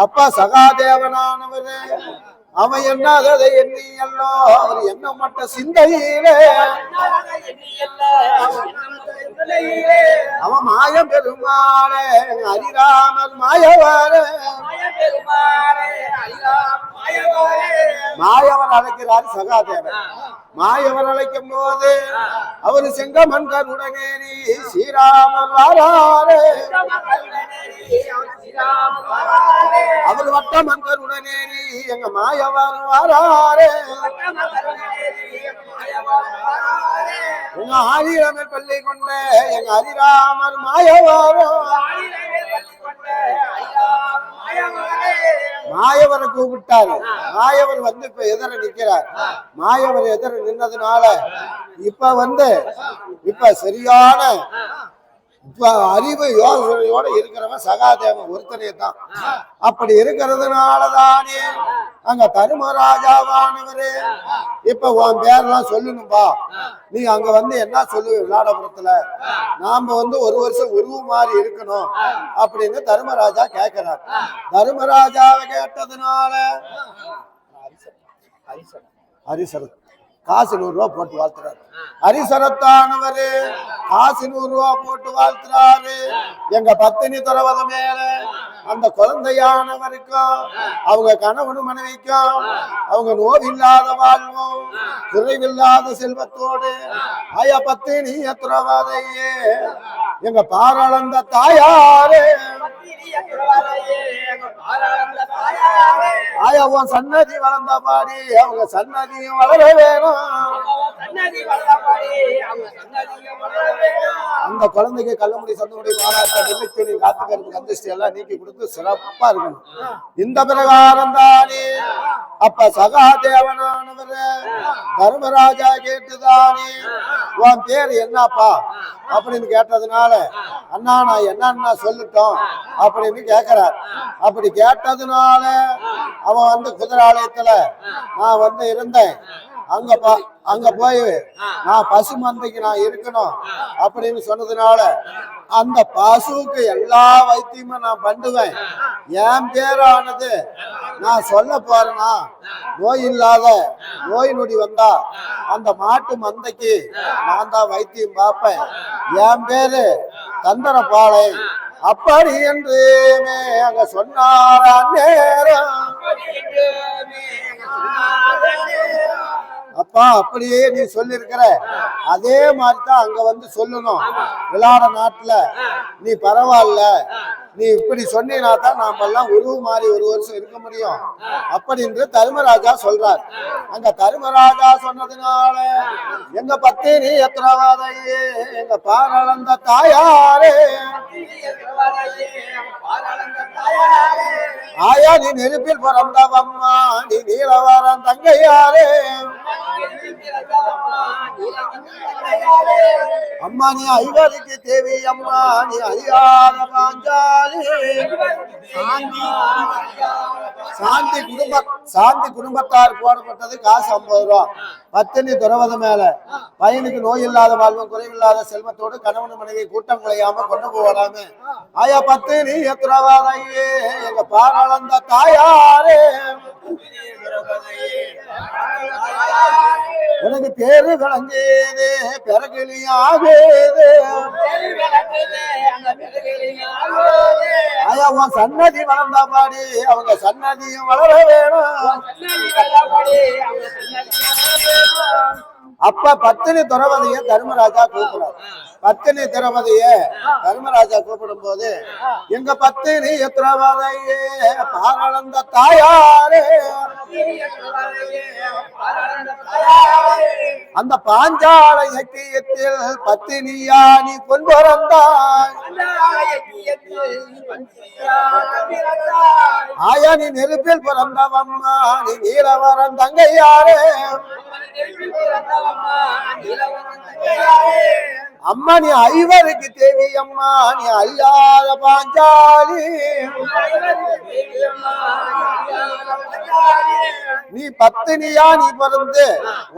அப்பா சகாதேவனானவரு அவன் என்னாததை எண்ணி எல்லாம் அவர் என்ன மட்ட சிந்தையிலே அவன் மாயம் பெருமாளே ஹரிராமர் மாயவாரே மாயவன் அழைக்கிறார் சகாதேவன். மாயவன் அழைக்கும் போது அவரு செங்கமன் கருடனேரி ஸ்ரீராமன் வாராரே அவர் வட்டமன் கருடனேரி எங்க மாயவன் வாராரே ஆயிரமே பள்ளி கொண்ட எங்க ஹரிராமர் மாயவரும் மாயவரை கூப்பிட்டாரு. மாயவர் வந்து இப்ப எதிர நிக்கிறார். மாயவர் எதிர நின்னதுனால இப்ப சரியான அறிவு யோசனையோட இருக்கிறவன் சகாதேவன் ஒருத்தனே தான். அப்படி இருக்கிறதுனாலதானே அங்க தர்மராஜாவானவரு இப்ப உன் பேரெல்லாம் சொல்லணும்பா, நீ அங்க வந்து என்ன சொல்லுவ விளாடபுரத்துல, நாம வந்து ஒரு வருஷம் உருவம் மாறி இருக்கணும் அப்படின்னு தர்மராஜா கேட்கிறார். தர்மராஜாவை கேட்டதுனால ஹரிசரத் காசு 100 ரூபா போட்டு வாழ்த்துறாரு. ஹரிசரத்தானவரு காசு 100 ரூபா போட்டு வாழ்த்துறாரு. எங்க பத்தினி துறவத மேல அந்த குழந்தையானவருக்கும் அவங்க கணவனு மனைவிக்கும் அவங்க நோவில்லாத வாழ்வும் குறைவில்லாத செல்வத்தோடு ஆயா பத்தினி துறவதையே எங்க பாராளந்த தாயாரே ஆயா உன் சன்னதி வளர்ந்த பாடி அவங்க சன்னதியும் வளர வேணும். அந்த குழந்தைக்கு கள்ளமுடி சந்தமுடி பாராட்ட வெள்ளித்துணி காத்துக்கிறது கந்திஷ்டி எல்லாம் நீக்கி கொடுத்து சிறப்பா இருக்கணும். இந்த பிரகாரம் தானே அப்ப சகாதேவனானவர் தர்மராஜா கேட்டுதானே உன் பேர் என்னப்பா அப்படின்னு கேட்டதுனால அண்ணா நான் என்னன்னா சொல்லிட்டோம் அப்படின்னு கேட்கிறார். அப்படி கேட்டதுனால அவன் வந்து குதிராலயத்துல நான் வந்து இருந்தேன், அங்க போய் நான் பசு மந்தைக்கு நான் இருக்கணும் அப்படின்னு சொன்னதுனால அந்த பசுவுக்கு எல்லா வைத்தியமும் நான் பண்ணுவேன். என் பேரானது நான் சொல்ல போறேன்னா நோய் இல்லாத நோய் நொடி வந்தா அந்த மாட்டு மந்தைக்கு நான் தான் வைத்தியம் பார்ப்பேன். என் பேரு தந்தரபாளை அப்படி என்று அங்க சொன்னாரா நேரம். அப்பா அப்படியே நீ சொல்லிருக்கிற அதே மாதிரிதான் அங்க வந்து சொல்லணும். விளாட நாட்டுல நீ பரவாயில்ல, நீ இப்படி சொன்னா தான் நாம எல்லாம் உருவு மாறி ஒரு வருஷம் இருக்க முடியும் அப்படின்னு தர்மராஜா சொல்றார். அங்க தர்மராஜா சொன்னதுனால எங்க பத்தினி எத்திரவாதையே எங்க பாராளந்த தாயாரே ஆயா நீ நெருப்பில் பிறந்தவம்மா நீ நீலவாரம் தங்கையாரே அம்மா நீ ஐவருக்கு தேவி அம்மா நீ ஐயாத பாஞ்சாலி சாந்தி குடும்பத்தார் போடப்பட்டது காசு 50 ரூபா. பத்தினி துறவத மேல பையனுக்கு நோய் இல்லாத வாழ்வும் குறைவில்லாத செல்வத்தோடு கணவன் மனைவி கூட்டம் குலையாம கொண்டு போடாம ஆயா பத்தினி துறவாதையே எங்க பாராளந்த தாயாரே உனக்கு பேரு விளங்குது பிறகுலியாகுது ஆயா உன் சன்னதி வளர்ந்த பாடி அவங்க சன்னதியும் வளர வேணும். அப்ப பத்தினி துறவதைய தர்மராஜா கூப்பிடுறார். பத்தினி துறவதைய தர்மராஜா கூப்பிடும் போது எங்க பத்தினி துறவதையே பாராளந்த தாயாரே அந்த பாஞ்சால இயக்கியத்தில் பத்தினியா நீ பொன் பிறந்தாய் ஆயா நீ நெருப்பில் பிறந்தவம்மா நீ நீலவரம் தங்கையாரே அம்மா நீ ஐவருக்கு தேவி அம்மா நீ ஐயாத பாஞ்சாலி நீ பத்தினியா நீ பிறந்து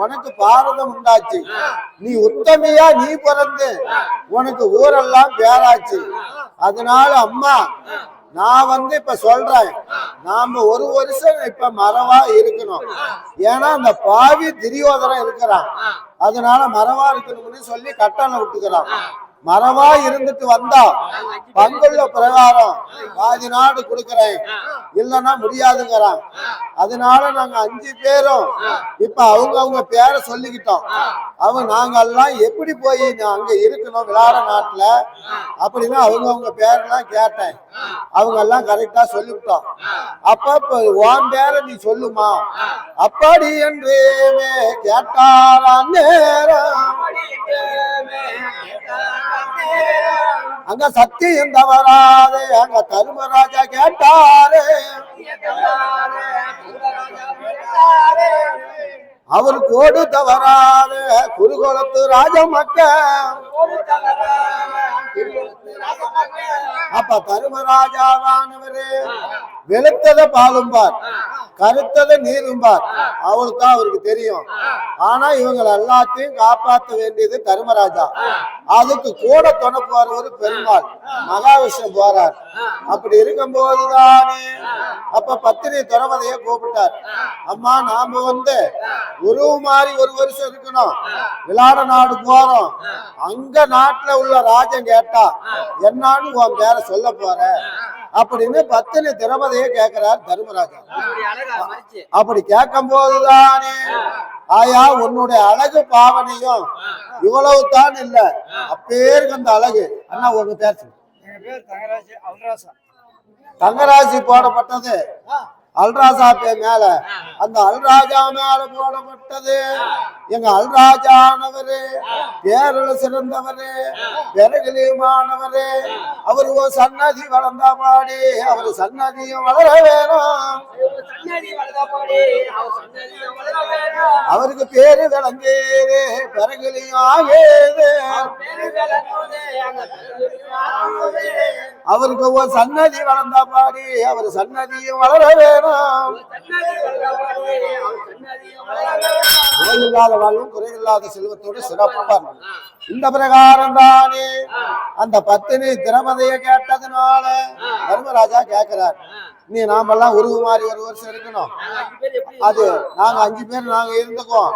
உனக்கு பாரதம் உண்டாச்சு, நீ உத்தமியா நீ பிறந்து உனக்கு ஊரெல்லாம் பேராச்சு. அதனால அம்மா நான் வந்து இப்ப சொல்றேன் நாம ஒரு வருஷம் இப்ப மறவா இருக்கணும். ஏன்னா அந்த பாவி துரியோதனன் இருக்கிறான், அதனால மறவா இருக்கணும்னு சொல்லி கட்டளை விட்டுக்கிறான். மறவா இருந்துட்டு வந்தா பங்குள்ள பிரகாரம் பாதி நாடு கொடுக்கறேன் இல்லைன்னா முடியாதுங்கிறான். அதனால நாங்க 5 பேரும் இப்ப அவங்க பேரை சொல்லிக்கிட்டோம். நாங்க எல்லாம் எப்படி போய் அங்க இருக்கணும் விளாட நாட்டுல அப்படின்னு அவங்க பேரெல்லாம் கேட்டேன். அவங்க எல்லாம் கரெக்டா சொல்லிவிட்டோம். அப்ப உன் பேரை நீ சொல்லுமா அப்படி என்று கேட்டாரா நேரம் அங்க சத்தியம் தவறாதே அங்க தர்மராஜா கேட்டாரு. அவர் கோடு தவறாத குருகுலத்து ராஜமக்க. அப்ப தர்மராஜாவானவரு வெளுத்தத பாலும்பார், கருத்தத நீரும்பார். அவளுக்குதான் அவருக்கு தெரியும். ஆனா இவங்க எல்லாத்தையும் காப்பாற்ற வேண்டியது தர்மராஜா. அதுக்கு கூட துணை போறவர் பெருமாள் மகாவிஷ்ணு போறார். அப்படி இருக்கும் போதுதானே அப்ப பத்தினி துறவதைய கூப்பிட்டார். அம்மா நாம உருவு மாதிரி ஒரு வருஷம் இருக்கணும், விளையாட நாடு போறோம். அங்க நாட்டுல உள்ள ராஜன் கேட்டா என்னான்னு உன் பேர சொல்ல போற அப்படின்னு பத்தினி திரௌபதியை கேட்கிறார் தர்மராஜா. அப்படி கேட்கும் போதுதானே ஆயா உன்னுடைய அழகு பாவனையும் இவ்வளவு தான் இல்ல, அப்பேருக்கு அந்த அழகு. அண்ணா உங்க பேர் தங்கராசி போடப்பட்டது அல்ராஜா மேல. அந்த அல்ராஜா மேல போடப்பட்டது எங்க அல்ராஜானவரு பேரல சிறந்தவரு, பிறகுமானவரு. அவரு சன்னதி வளர்ந்தா பாடி அவரு சன்னதியும் வளர வேணும். அவருக்கு பேரு விளங்கேது பிறகுலையும் ஆகேது. அவருக்கு ஒரு சன்னதி வளர்ந்தா பாடி அவரு சன்னதியும் வளர வேணும். நோயில்லாத வாழ்வும் குறையில்லாத செல்வத்தோடு சிறப்பா. இந்த பிரகாரம் தானே அந்த பத்தினி திரௌபதியை கேட்டதுனால தர்மராஜா கேட்கிறார், நீ நாமெல்லாம் உருவு மாதிரி ஒரு வருஷம் இருக்கணும். அது நாங்க 5 பேர் நாங்க இருந்துக்கோம்.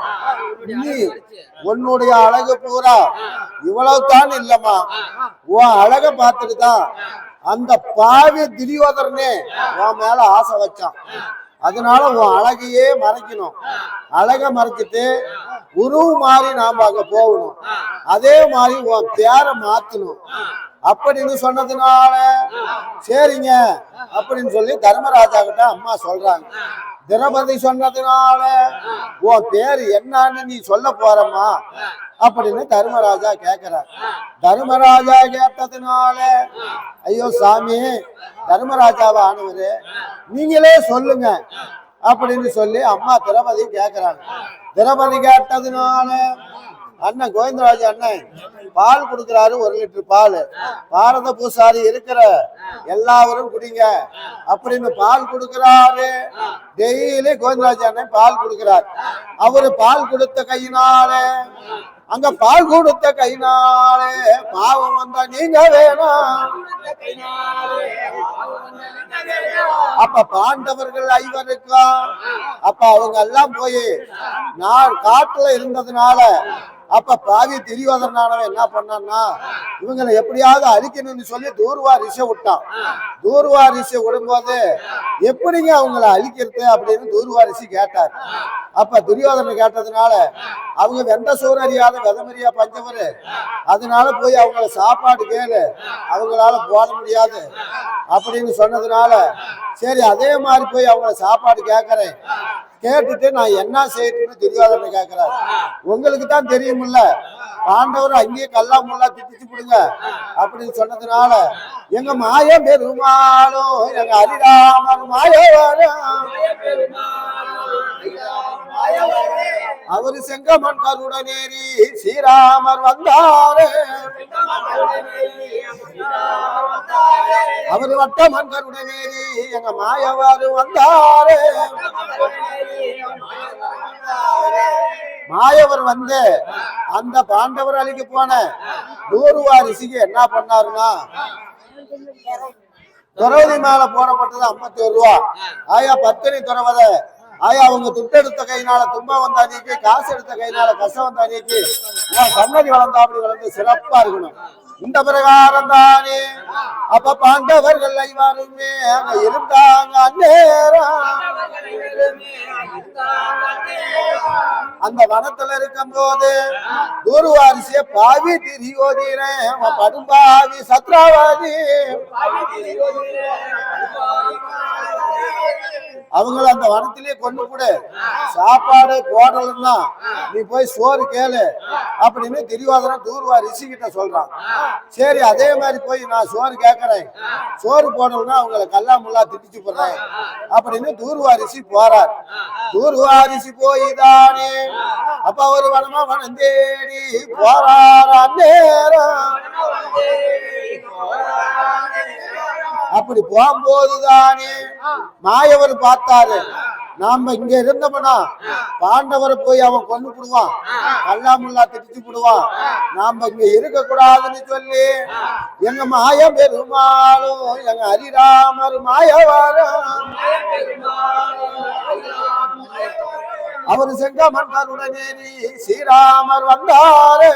நீ உன்னுடைய அழகு பூரா இவ்வளவு தான் இல்லம்மா, உன் அழக பார்த்துட்டு தான் அந்த பாவி துரியோதனே உன் மேல ஆசை வச்சான். அதனால உன் அழகையே மறைக்கணும். அழக மறைச்சிட்டு உருவு மாதிரி நாம அங்க போகணும். அதே மாதிரி உன் பேரை மாத்தணும் அப்படின்னு சொன்னதுனால சரிங்க அப்படின்னு சொல்லி தர்மராஜா கிட்ட அம்மா சொல்றாங்க. திரௌபதி சொன்னதுனால உன் பேரு என்னன்னு நீ சொல்ல போறம்மா அப்படின்னு தர்மராஜா கேட்கிறார். தர்மராஜா கேட்டதுனால ஐயோ சாமி தர்மராஜாவா ஆனவரு நீங்களே சொல்லுங்க அப்படின்னு சொல்லி அம்மா திரௌபதி கேட்கிறாங்க. திரௌபதி கேட்டதுனால அண்ணன் கோவிந்தராஜ் அண்ணன் பால் கொடுக்கிறாரு, 1 லிட்டர் பால். பாரத பூசாரி இருக்கிற எல்லாரும் குடிங்க அப்படின்னு பால் கொடுக்கிறாரு. டெய்லி கோவிந்தராஜ் அண்ணன் பால் கொடுக்கிறார். அவரு பால் கொடுத்த கையினால அங்க பால் கொடுத்த கையினாலே பாவம் வந்தா நீங்க வேணும். அப்ப பாண்டவர்கள் 5 அப்ப அவங்க எல்லாம் போய் நான் காட்டுல இருந்ததுனால அப்ப பாவி துரியோதனனானவன் என்ன பண்ணான்னா இவங்களை எப்படியாவது அழிக்கணும்னு சொல்லி தூர்வா ரிஷ விட்டான். தூர்வா ரிஷ விடும்போது எப்படிங்க அவங்களை அழிக்கிறது அப்படின்னு தூர்வா ரிஷி கேட்டார். அப்ப துரியோதனன் கேட்டதுனால அவங்க வெந்த சோறு அறியாத விதமறியா பஞ்சவரு, அதனால போய் அவங்கள சாப்பாடு கேளு, அவங்களால போட முடியாது அப்படின்னு சொன்னதுனால சரி அதே மாதிரி போய் அவங்கள சாப்பாடு கேட்கறேன். கேட்டுட்டு நான் என்ன செய்யணும்னு துரியோதனன் கேட்கிறார். உங்களுக்கு தான் தெரியுமில்ல பாண்டவர் அங்கேயே கல்லா முல்லா திட்டிச்சு விடுங்க அப்படின்னு சொன்னதுனால எங்க மாய பெருமாளும் எங்க ஹரிராமர் மாயவரும் அவரு செங்கமன் கருடனேறி ஸ்ரீராமர் வந்தாரு. அவரு வட்டமன் கருடனேறி எங்க மாயவரு வந்தாரு. மாயவர் வந்து அந்த பாண்டவர் அழிக்க போன தூர்வா ரிஷிக்கு என்ன பண்ணாருன்னா திரௌபதி மேல போடப்பட்டது 51 ரூபா. ஆயா பத்தினி திரௌபதி ஆயா அவங்க துட்டெடுத்த கையினால துன்பம் வந்தா நீக்கி, காசு எடுத்த கையினால கஷ்டம் வந்தா நீக்கி, சன்னதி வளர்ந்தா அப்படி வளர்ந்து சிறப்பா இருக்கணும். இந்த பிரகாரம் தானே அப்ப பாண்டவர்கள் 5 அங்க இருந்தாங்க. அந்நேரம் அந்த வனத்துல இருக்கும் போது தூர்வாரிசிய பாவி திரியோதினே படும்பாவி சத்ராவாதி அவங்கள அந்த வனத்திலேயே கொண்டு கொடு, சாப்பாடு போடலன்னா நீ போய் சோறு கேளு அப்படின்னு துரியோதனன் தூர்வா ரிஷி கிட்ட சொல்றான். சரி அதே மாதிரி போய் நான் சோறு கேட்கறேன், சோறு போடலன்னா அவங்கள கல்லாமுல்லா திட்டிச்சு போடுறேன் அப்படின்னு தூர்வா ரிஷி போறார். தூர்வா ரிஷி போய்தானே அப்ப ஒரு வனமா வனம் தேடி போறாரா நேரம். அப்படி போகும்போதுதானே மாயவர் பார்த்தாரு, நாம இங்க இருந்தோம்னா பாண்டவரை போய் அவன் கொண்டு விடுவான், கல்லாமுல்லா திட்டிச்சு விடுவான், நாம இங்க இருக்க கூடாதுன்னு சொல்லி எங்க மாய பெருமாளும் எங்க ஹரிராமர் மாயவரும் அவர் செங்கமன் கருணநேரி ஸ்ரீராமர் வந்தாரு.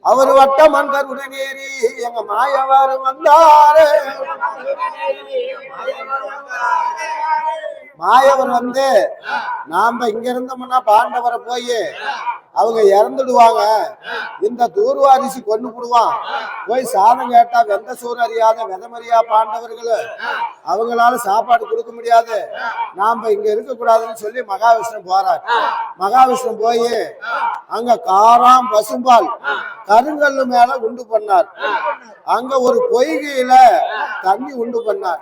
அவர் வட்டமன் கருணநேரி எங்க மாயவர் வந்தாரு. மாயவர் வந்து நாம இங்க இருந்தோம்னா பாண்டவரை போய் அவங்க இறந்துடுவாங்க, இந்த தூர்வாரிசி கொண்டு போடுவான், போய் சாதம் கேட்டா வெந்த சோறு அறியாத வெதமறியா பாண்டவர்கள் அவங்களால சாப்பாடு கொடுக்க முடியாது, நாம இங்க இருக்க கூடாதுன்னு சொல்லி மகாவிஷ்ணு போறார். மகாவிஷ்ணு போய் அங்க காராம் பசும்பால் கருங்கல்லு மேல உண்டு பண்ணார். அங்க ஒரு பொய்கையில தண்ணி உண்டு பண்ணார்.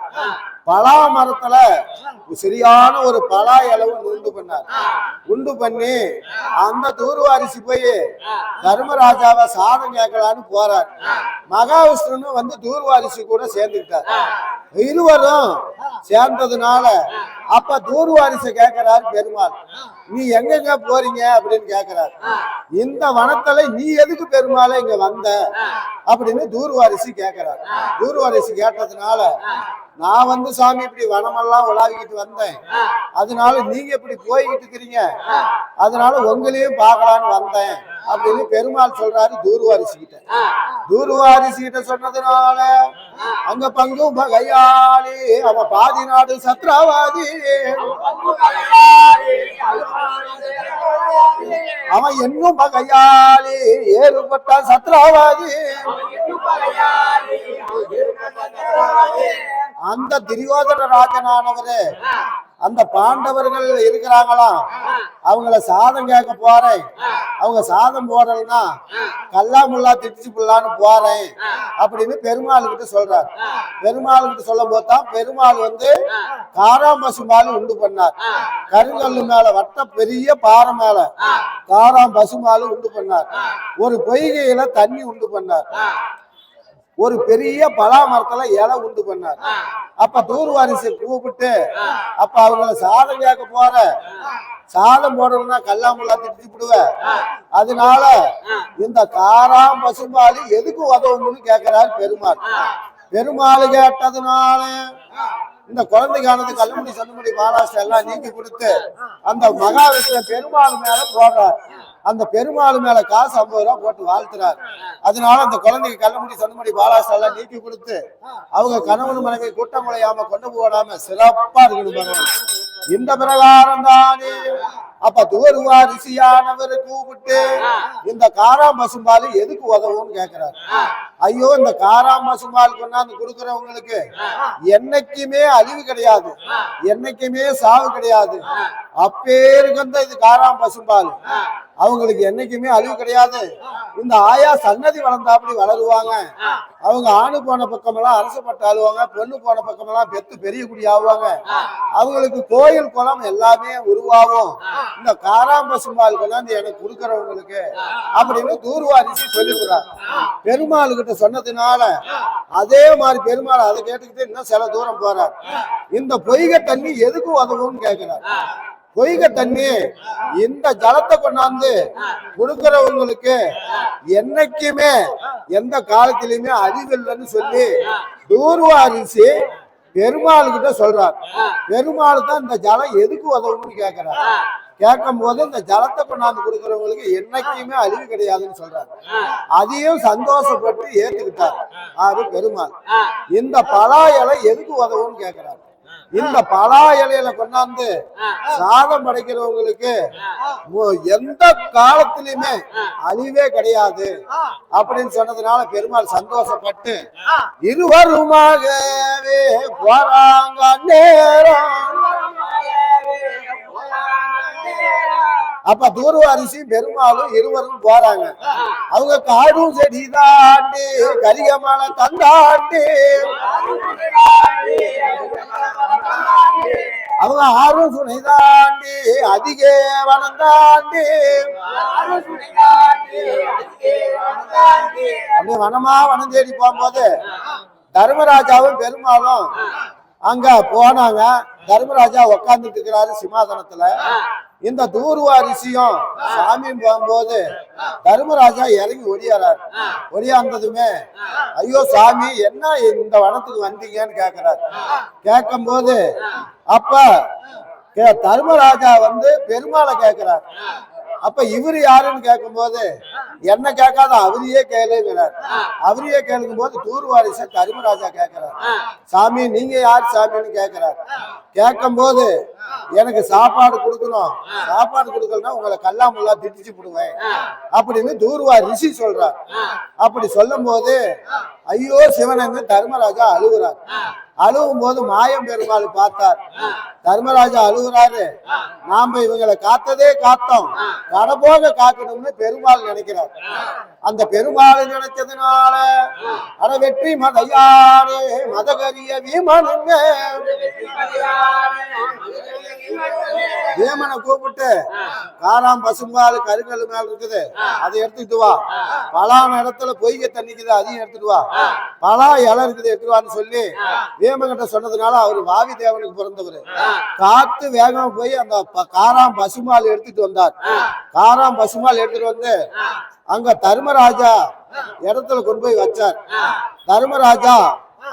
பலா மரத்துல சரியான ஒரு பலா இலவு உண்டு பண்ணார். உண்டு பண்ணி அந்த தூர்வாரிசி போய் தர்மராஜாவை சாதம் கேட்கலான்னு போறார். மகாவிஷ்ணு வந்து தூர்வாரிசி கூட சேர்ந்துக்கிட்டார். இருவரும் சேர்ந்ததுனால அப்ப தூர்வாரிசை கேட்கிறார் பெருமாள், நீ எங்கெங்க போறீங்க அப்படின்னு கேட்கிறார். இந்த வனத்துல நீ எதுக்கு பெருமாளை இங்க வந்த அப்படின்னு தூர்வாரிசி கேட்கிறார். தூர்வாரிசி கேட்டதுனால நான் வந்து சாமி இப்படி வனமெல்லாம் உலாவிக்கிட்டு வந்தேன், அதனால நீங்க இப்படி போய்கிட்டு இருக்கிறீங்க, அதனால உங்களையும் பார்க்கலான்னு வந்தேன் அப்படின்னு பெருமாள் சொல்றாரு தூர்வாரிசி கிட்ட. தூர்வாரிசி கிட்ட சொன்னதுனால அங்க பங்கும் பகையாளி அவன் பாதி நாடு சத்ராவாதி, அவன் என்னும் பகையாளி ஏறுபட்ட சத்ராவாதி. அந்த துரியோதன ராஜனானவரு அந்த பாண்டவர்கள் இருக்கிறாங்களாம், அவங்கள சாதம் கேட்க போறேன், அவங்க சாதம் போடலன்னா கல்லாமுல்லா திட்டிச்சு புள்ளான்னு போறேன் அப்படின்னு பெருமாள் கிட்ட சொல்றாரு. பெருமாள் கிட்ட சொல்லும் போதுதான் பெருமாள் வந்து காராம் பசுமாலு உண்டு பண்ணார். கருங்கல்லு மேல வட்ட பெரிய பாறை மேல காராம் பசுமாலு உண்டு பண்ணார். ஒரு பொய்கையில தண்ணி உண்டு பண்ணார். ஒரு பெரிய பலா மரத்துல இலை உண்டு பண்ணார். அப்ப தூர்வாரிசை கூப்பிட்டு அப்ப அவங்கள சாதம் கேட்க போற, சாதம் போடணும்னா கல்லாமுல்லா திட்டி விடுவ, அதனால இந்த காராம் பசும்பாலி எதுக்கு உதவும்னு கேட்கிறார் பெருமாள். பெருமாள் கேட்டதுனால இந்த குழந்தைக்கானது கல்லுமுடி சந்துமுடி மகாராஷ்டிரா எல்லாம் நீக்கி கொடுத்து அந்த மகாவிஷ்ணு பெருமாள் மேல போடுறார். அந்த பெருமாள் மேல காசு 50 ரூபா போட்டு வாழ்த்துறார். அதனால அந்த குழந்தைக்கு கல்லுமுடி சந்துமுடி மகாராஷ்டிரா எல்லாம் நீக்கி கொடுத்து அவங்க கணவன் மனைவி கூட்டம் குலையாம கொண்டு போடாம சிறப்பா இருக்கணும். இந்த பிரகாரம் தானே அப்ப தூர்வா ரிஷியானவர் கூப்பிட்டு இந்த காராம் பசும்பால் எதுக்கு உதவும்னு கேட்கிறார். ஐயோ, இந்த காராம் பசும்பால் கொண்டாந்து கொடுக்கறவங்களுக்கு என்னைக்குமே அழிவு கிடையாது, என்னைக்குமே சாவு கிடையாது. அப்பேருக்கு வந்து இது காராம் பசும்பால், அவங்களுக்கு என்னைக்குமே அழிவு கிடையாது. இந்த ஆயா சன்னதி வளர்ந்தாப்படி வளருவாங்க. அவங்க ஆணு போன பக்கமெல்லாம் அரசப்பட்டு ஆளுவாங்க, பொண்ணு போன பக்கமெல்லாம் பெத்து பெரிய குடி ஆகுவாங்க. அவங்களுக்கு கோயில் குளம் எல்லாமே உருவாகும். இந்த காராம் பசும்பால் கொண்டாந்து எனக்கு கொடுக்கறவங்களுக்கு அப்படின்னு தூர்வாரிசி சொல்லிக்கிறார். பெருமாள் கிட்ட சொன்னதுனால அதே மாதிரி பெருமாள் அதை கேட்டுக்கிட்டு இன்னும் சில தூரம் போறார். இந்த பொய்கை தண்ணி எதுக்கு உதவும்னு கேட்கிறார். பொய்கை தண்ணி இந்த ஜலத்தை கொண்டாந்து கொடுக்கறவங்களுக்கு என்னைக்குமே எந்த காலத்திலுமே அறிவில்லைன்னு சொல்லி தூர்வாரிசி பெருமாள் கிட்ட சொல்றார். பெருமாள் தான் இந்த ஜலம் எதுக்கு உதவும்னு கேட்கிறார். கேட்கும் போது இந்த ஜலத்தை கொண்டாந்து கொடுக்கறவங்களுக்கு என்னைக்குமே அழிவு கிடையாதுன்னு சொல்றாரு. அதையும் சந்தோஷப்பட்டு ஏத்துக்கிட்டார் ஆறு பெருமாள். இந்த பலா இலை எதுக்கு உதவும்னு கேட்கிறார். இந்த பலா இலையில கொண்டாந்து சாதம் படைக்கிறவங்களுக்கு எந்த காலத்திலுமே அழிவே கிடையாது அப்படின்னு சொன்னதுனால பெருமாள் சந்தோஷப்பட்டு இருவருமாகவே போறாங்க நேரம். அப்ப தூர்வாரிசி பெருமாளும் இருவரும் போறாங்க. அவங்க காடும் செடி தாண்டி கரிகமான தந்தாண்டி அவங்க ஆறும் சுனை தாண்டி அதிக வனம் தாண்டி அப்படி வனமா வனம் தேடி போகும்போது தர்மராஜாவும் பெருமாளும் அங்க போனாங்க. தர்மராஜா உக்காந்துட்டு இருக்கிறாரு சிம்மாசனத்துல. இந்த தூர்வாரிசியும் சாமியும் போகும்போது தர்மராஜா இறங்கி ஒடியாராரு. ஒடியாந்ததுமே ஐயோ சாமி என்ன இந்த வனத்துக்கு வந்தீங்கன்னு கேக்குறாரு. கேட்கும் போது அப்ப தர்மராஜா பெருமாளை கேட்கிறார். அப்ப இவரு யாருன்னு கேட்கும் போது என்ன கேட்காத அவரையே கேளுங்கிறார். அவரையே கேட்கும் போது தூர்வாரிச தர்மராஜா கேட்கிறார், சாமி நீங்க யார் சாமின்னு கேட்கிறார். கேட்கும் போது எனக்கு சாப்பாடு கொடுக்கணும், சாப்பாடு கொடுக்கலன்னா உங்களை கல்லாமுல்லா திட்டிச்சு விடுவேன் அப்படின்னு தூர்வாரிசி சொல்றார். அப்படி சொல்லும் போது ஐயோ சிவன் தர்மராஜா அழுகுறார். அழுவும் போது மாயம் பெருமாள் பார்த்தார். தர்மராஜா அழுகுறாரு. நாம இவங்களை காத்ததே காத்தோம், கடபோக காக்கணும்னு பெருமாள் நினைக்கிறார். அந்த பெருமாள் நினைச்சதுனால அட வெற்றி மதையாரே மதகரிய வீமனுங்க வீமனை கூப்பிட்டு காராம் பசும்பால் கருங்கல் மேல இருக்குது அதை எடுத்துட்டு வா. பலான இடத்துல பொய்க தண்ணிக்குது அதையும் எடுத்துட்டு வா. பலா இலை இருக்குது எடுத்துவான்னு சொல்லி வீமகிட்ட சொன்னதுனால அவரு வாவி தேவனுக்கு பிறந்தவர். காத்து வேகமா போய் அந்த காராம் பசுமால் எடுத்துட்டு வந்தார். காராம் பசுமால் எடுத்துட்டு வந்து அங்க தர்மராஜா இடத்துல கொண்டு போய் வச்சார். தர்மராஜா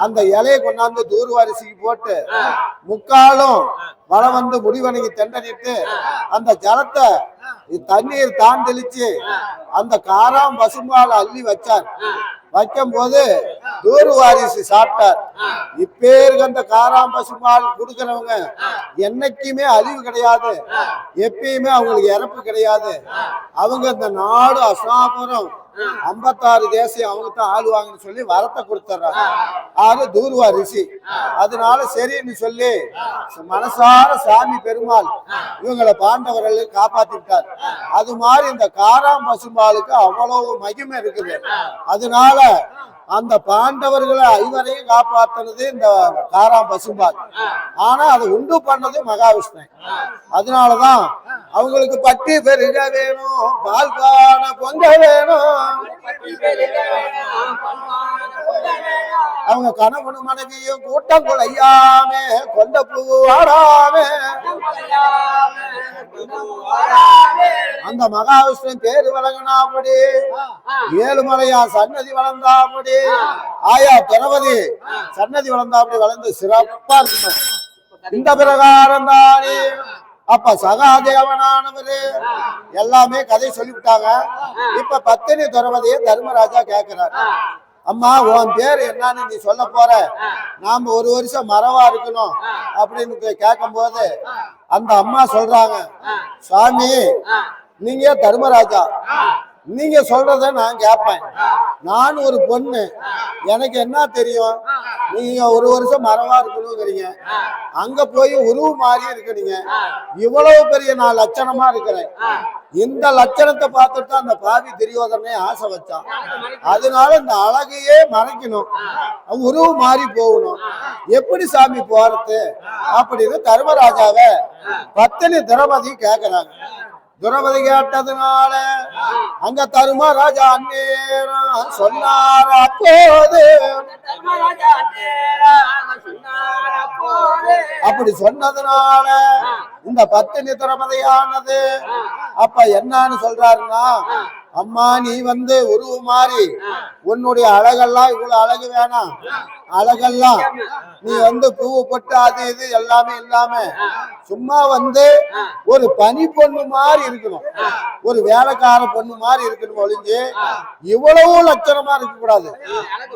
அந்த இலையை கொண்டாந்து தூர்வாரிசிக்கு போட்டு முக்காலும் வளம் முடிவணங்கி தெண்டனிட்டு அந்த ஜலத்தை தண்ணீர் தான் தெளிச்சு அந்த காராம் பசுமால அள்ளி வச்சார். வைக்கும் போது தூர்வாரிசு சாப்பிட்டார். இப்பேருக்கு அந்த காராம் பசுமால் கொடுக்கிறவங்க என்னைக்குமே அழிவு கிடையாது, எப்பயுமே அவங்களுக்கு இறப்பு கிடையாது. அவங்க இந்த நாடு அஸ்னாபுரம் 56 தேசம் அவங்க தான் ஆளுவாங்கன்னு சொல்லி வரத்தை கொடுத்துறாங்க. அது தூர்வாரிசி. அதனால சரின்னு சொல்லி மனசார சாமி பெருமாள் இவங்களை பாண்டவர்களை காப்பாத்திட்டார். அது மாதிரி இந்த காராம் பசுமாலுக்கு அவ்வளவு மகிமை இருக்குது. அதனால அந்த பாண்டவர்களை ஐவரையும் காப்பாத்தினது இந்த காராம் பசும்பால். ஆனா அதை உண்டு பண்ணது மகாவிஷ்ணு. அதனாலதான் அவங்களுக்கு பட்டி பெருக வேணும், பால் காண பொங்க வேணும். அவங்க கணவனும் மனைவியும் கூட்டம் கொலையாமே கொண்ட பூ ஆடாமே அந்த மகாவிஷ்ணு பேரு வழங்கினாப்படி ஏழுமலையா சன்னதி வளர்ந்தாப்படி ஆயா திரௌபதி சன்னதி வளர்ந்தாப்படி வளர்ந்து சிறப்பா இருக்கணும். இந்த பிரகாரம் தானே அப்ப சகாதேவனானவரு எல்லாமே கதை சொல்லிவிட்டாங்க. இப்ப பத்தினி திரௌபதியை தர்மராஜா கேட்கிறார், அம்மா உன் பேர் என்னன்னு நீ சொல்ல போற, நாம ஒரு வருஷம் மறவா இருக்கணும் அப்படின்னு கேட்கும் போது அந்த அம்மா சொல்றாங்க, சாமி நீங்க தர்மராஜா, நீங்க சொல்றத நான் கேட்பேன். நான் ஒரு பொண்ணு, எனக்கு என்ன தெரியும், நீங்க ஒரு வருஷம் மறவா இருக்கணுங்கிறீங்க, அங்க போய் உருவு மாறி இருக்கிறீங்க, இவ்வளவு பெரிய நான் லட்சணமா இருக்கிறேன். இந்த லட்சணத்தை பார்த்துட்டு அந்த பாவி துரியோதனே ஆசை வச்சான். அதனால இந்த அழகையே மறைக்கணும், உருவு மாறி போகணும், எப்படி சாமி போறது அப்படின்னு தர்மராஜாவை பத்தினி திரௌபதி கேட்கிறாங்க. திரௌபதி கேட்டதுனால அங்க தர்மராஜா அந்நேரம் சொன்னார். அப்போது அப்படி சொன்னதுனால இந்த பத்தினி திரௌபதியானது அப்ப என்னன்னு சொல்றாருன்னா, அம்மா நீ உருவு மாறி உன்னுடைய அழகெல்லாம் இவ்வளவு அழகு வேணாம், அழகெல்லாம் நீ பூவு போட்டு அது இது எல்லாமே இல்லாம சும்மா ஒரு பனி பொண்ணு மாதிரி இருக்கணும், ஒரு வேலைக்கார பொண்ணு மாதிரி இருக்கணும் ஒழிஞ்சு இவ்வளவு லட்சணமா இருக்க கூடாது.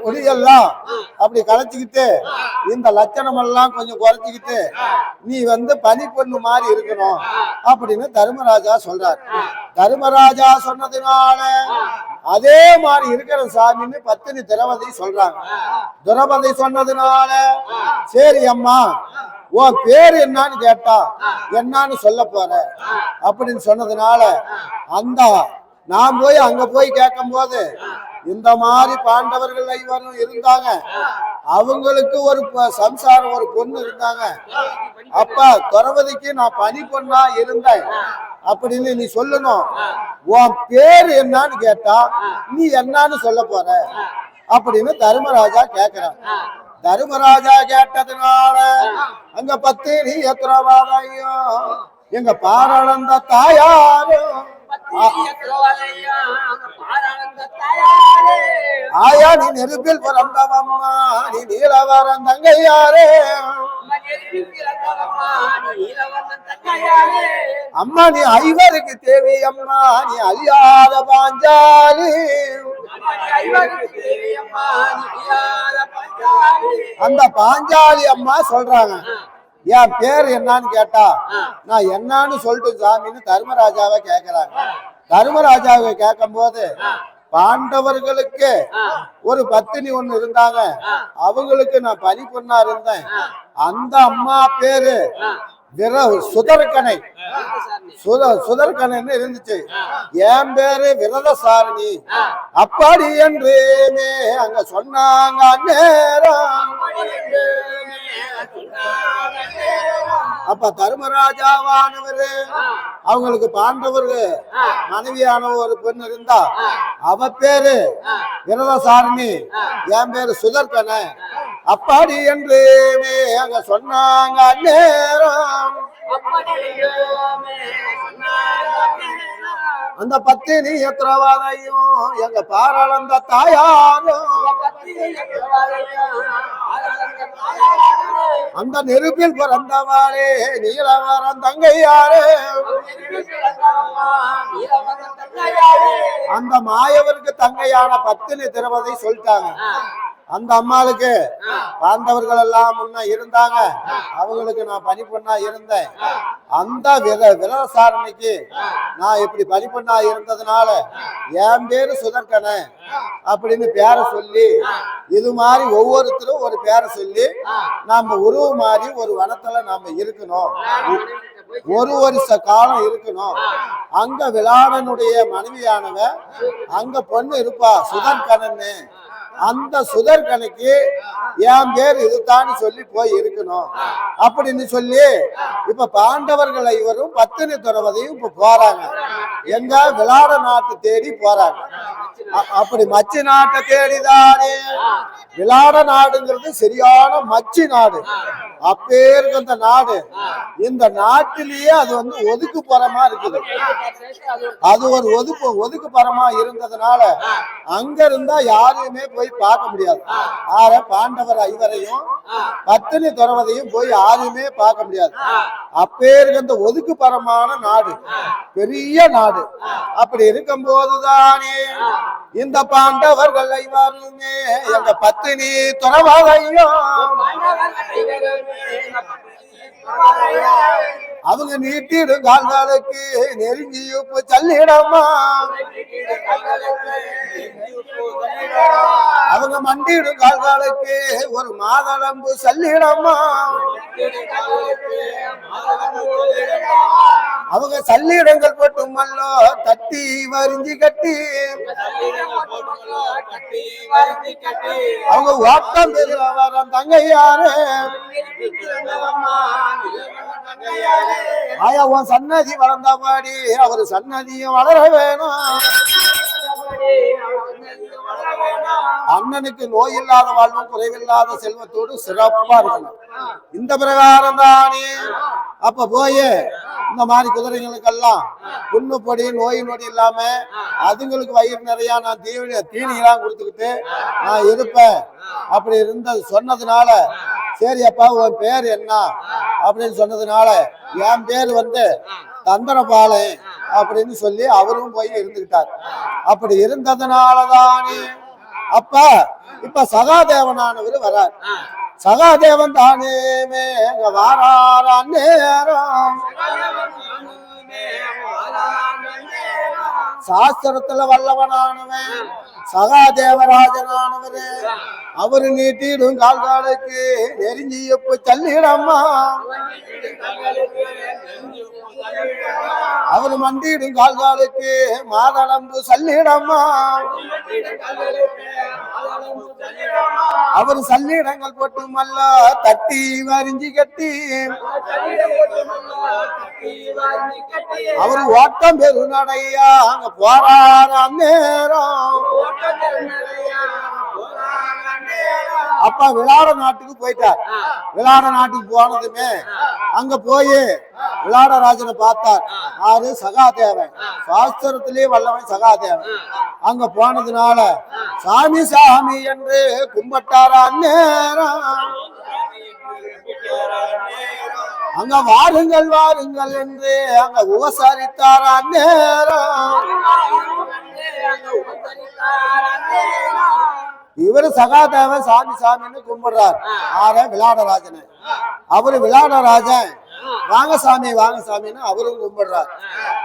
முடியெல்லாம் அப்படி கலைச்சிக்கிட்டு இந்த லட்சணம் எல்லாம் கொஞ்சம் குறைச்சிக்கிட்டு நீ பனி பொண்ணு மாதிரி இருக்கணும் அப்படின்னு தர்மராஜா சொல்றாரு. தர்மராஜா சொன்னதுனால அதே மாதிரி இருக்கிற சாமின்னு பத்தினி திரௌபதி சொல்றாங்க. திரௌபதி சொன்னதுனால சரி அம்மா உன் பேர் என்னன்னு கேட்டா என்னன்னு சொல்ல போற அப்படின்னு சொன்னதுனால நான் அங்க போய் கேட்கும் போது இந்த மாதிரி பாண்டவர்கள் ஐவரும் இருந்தாங்க, அவங்களுக்கு ஒரு சம்சாரம் ஒரு பொண்ணு இருந்தாங்க. அப்ப திரௌபதிக்கு நான் பனி பொண்ணா இருந்தேன் அப்படின்னு நீ சொல்லணும். உன் பேர் என்னன்னு கேட்டா நீ என்னன்னு சொல்ல போற அப்படின்னு தர்மராஜா கேக்குறான். தர்மராஜா கேட்டதுனால அங்க பத்தினி எத்திரவாதையோ எங்க பாராளந்த தாயாரும் ஆயா நீ நெருப்பில் பிறந்தவம்மா நீ நீலவரம் தங்கையாரே அம்மா நீ ஐவருக்கு தேவி அம்மா நீ அழியாத பாஞ்சாலி அந்த பாஞ்சாலி அம்மா சொல்றாங்க. என் பேர் என்னன்னு கேட்டா நான் என்னன்னு சொல்லிட்டு சாமின்னு தர்மராஜாவை கேக்குறாங்க. தர்மராஜாவை கேட்கும் போது பாண்டவர்களுக்கு ஒரு பத்தினி ஒண்ணு இருந்தாங்க, அவங்களுக்கு நான் பனி பொண்ணா இருந்தேன். அந்த அம்மா பேரு சுதர்கனை சுதர்கனை இருந்துச்சு. என் பேரு விரதசாரணி அப்படி என்றேமே அங்க சொன்னாங்க. நேரம் அப்ப தர்மராஜாவானவரு அவங்களுக்கு பாண்டவர்கள் மனைவியான ஒரு பெண் இருந்தா அவ பேரு விரதசாரணி, என் பேரு சுதர்கனை அப்படி என்று அங்க சொன்னாங்க. நேரம் அந்த பத்தினி எத்திரவாதையும் எங்க பாராளந்த தாயாரும் அந்த நெருப்பில் பிறந்தவாரே நீலவரம் தங்கையாரே அந்த மாயவருக்கு தங்கையான பத்தினி திரௌபதி சொல்லிட்டாங்க. அந்த அம்மாளுக்கு பாண்டவர்கள் எல்லாம் முன்ன இருந்தாங்க, அவங்களுக்கு நான் பனி பொண்ணா இருந்தேன். அந்த விரதசாரணிக்கு நான் இப்படி பனி பொண்ணா இருந்ததுனால என் பேரு சுதர்கனை அப்படின்னு பேரை சொல்லி இது மாதிரி ஒவ்வொருத்தரும் ஒரு பேரை சொல்லி நாம உருவ மாதிரி ஒரு வனத்துல நாம இருக்கணும், ஒரு வருஷ காலம் இருக்கணும். அங்க விளாடனுடைய மனைவியானவ அங்க பொண்ணு இருப்பா சுதர்கனன்னு, அந்த சுதர்கனுக்கு என் பேர் இதுதான் சொல்லி போய் இருக்கணும் அப்படின்னு சொல்லி இப்ப பாண்டவர்கள் இவரும் பத்தினி திரௌபதியும் இப்ப போறாங்க. எங்க விளாட நாட்டு தேடி போறாங்க. அப்படி மச்சி நாட்டை தேடிதானே விளாட நாடுங்கிறது சரியான மச்சி நாடு. அப்பேருக்கு அந்த நாடு, இந்த நாட்டிலேயே அது ஒதுக்கு புறமா இருக்குது. அது ஒரு ஒதுக்கு புறமா இருந்ததுனால அங்க இருந்தா யாரையுமே போய் பார்க்க முடியாது. ஆற பாண்டவர் ஐவரையும் பத்தினி திரௌபதியும் போய் யாருமே பார்க்க முடியாது. அப்பேருக்கு அந்த ஒதுக்கு பரமான நாடு, பெரிய நாடு. அப்படி இருக்கும் போதுதானே இந்த பாண்டவர்கள் ஐவருமே எங்க பத்தினி திரௌபதியும் அவங்க நீட்டிடும் கால்களுக்கு நெருங்கி உப்பு சல்லிடமா, அவங்க மண்டிடும் கால்களுக்கு ஒரு மாதளம்பு சல்லிடமா, அவங்க சல்லிடங்கள் போட்டுமல்லோ தட்டி வரிஞ்சி கட்டி, அவங்க வாட்டம் பெருவரம் தங்கையாரு ஆயா உன் சன்னதி வளர்ந்தபடி அவரு சன்னதியும் வளர வேணும். அண்ணனுக்கு நோய் இல்லாத வாழ்வும் குறைவில்லாத செல்வத்தோடு சிறப்பா இருக்கணும். இந்த பிரகாரம் தானே அப்ப போய் இந்த மாதிரி குதிரைகளுக்கெல்லாம் புண்ணு பொடி நோய் நொடி இல்லாம அதுங்களுக்கு வயிறு நிறைய நான் தீனியெல்லாம் கொடுத்துக்கிட்டு நான் இருப்பேன் அப்படி இருந்தது சொன்னதுனால சரி அப்பா உன் பேர் என்ன அப்படின்னு சொன்னதுனால என் பேர் தந்திரபாலை அப்படின்னு சொல்லி அவரும் போய் இருந்துகிட்டார். அப்படி இருந்ததுனாலதானே அப்ப இப்ப சகாதேவனானவர் வரார். சகாதேவன் தானே வாரார நேரம் சாஸ்திரத்துல வல்லவனானவன் சகாதேவராஜனானவரு அவரு நீட்டிடும் கால்காலுக்கு நெருங்கி எப்ப தள்ளிடம்மா அவரு மண்டிடும் கால்காலுக்கு மாதளம்பு சல்லிடம்மா அவரு சல்லிடங்கள் போட்டு மல்ல தட்டி வரிஞ்சி கட்டி அவரு ஓட்டம் பெரு நடையா அங்க போறார நேரம் அப்பா விளாட நாட்டுக்கு போயிட்டார். விளாட நாட்டுக்கு போனதுமே அங்க போய் விளாடராஜனை பார்த்தார். ஆறு சகாதேவன் சாஸ்திரத்திலே வல்லவன் சகாதேவன். அங்க போனதுனால சாமி சாமி என்று கும்பிட்டாரா நேரம் அங்க வாருங்கள் வாருங்கள் என்று அங்க உபசரித்தாரா நேரம் இவரு சகாதேவன் சாமி சாமின்னு கும்பிடுறார். ஆற விளாடராஜனை. அவரு விளாடராஜன் வாங்க சாமி வாங்க சாமின்னு அவரும் கும்பிடுறார்.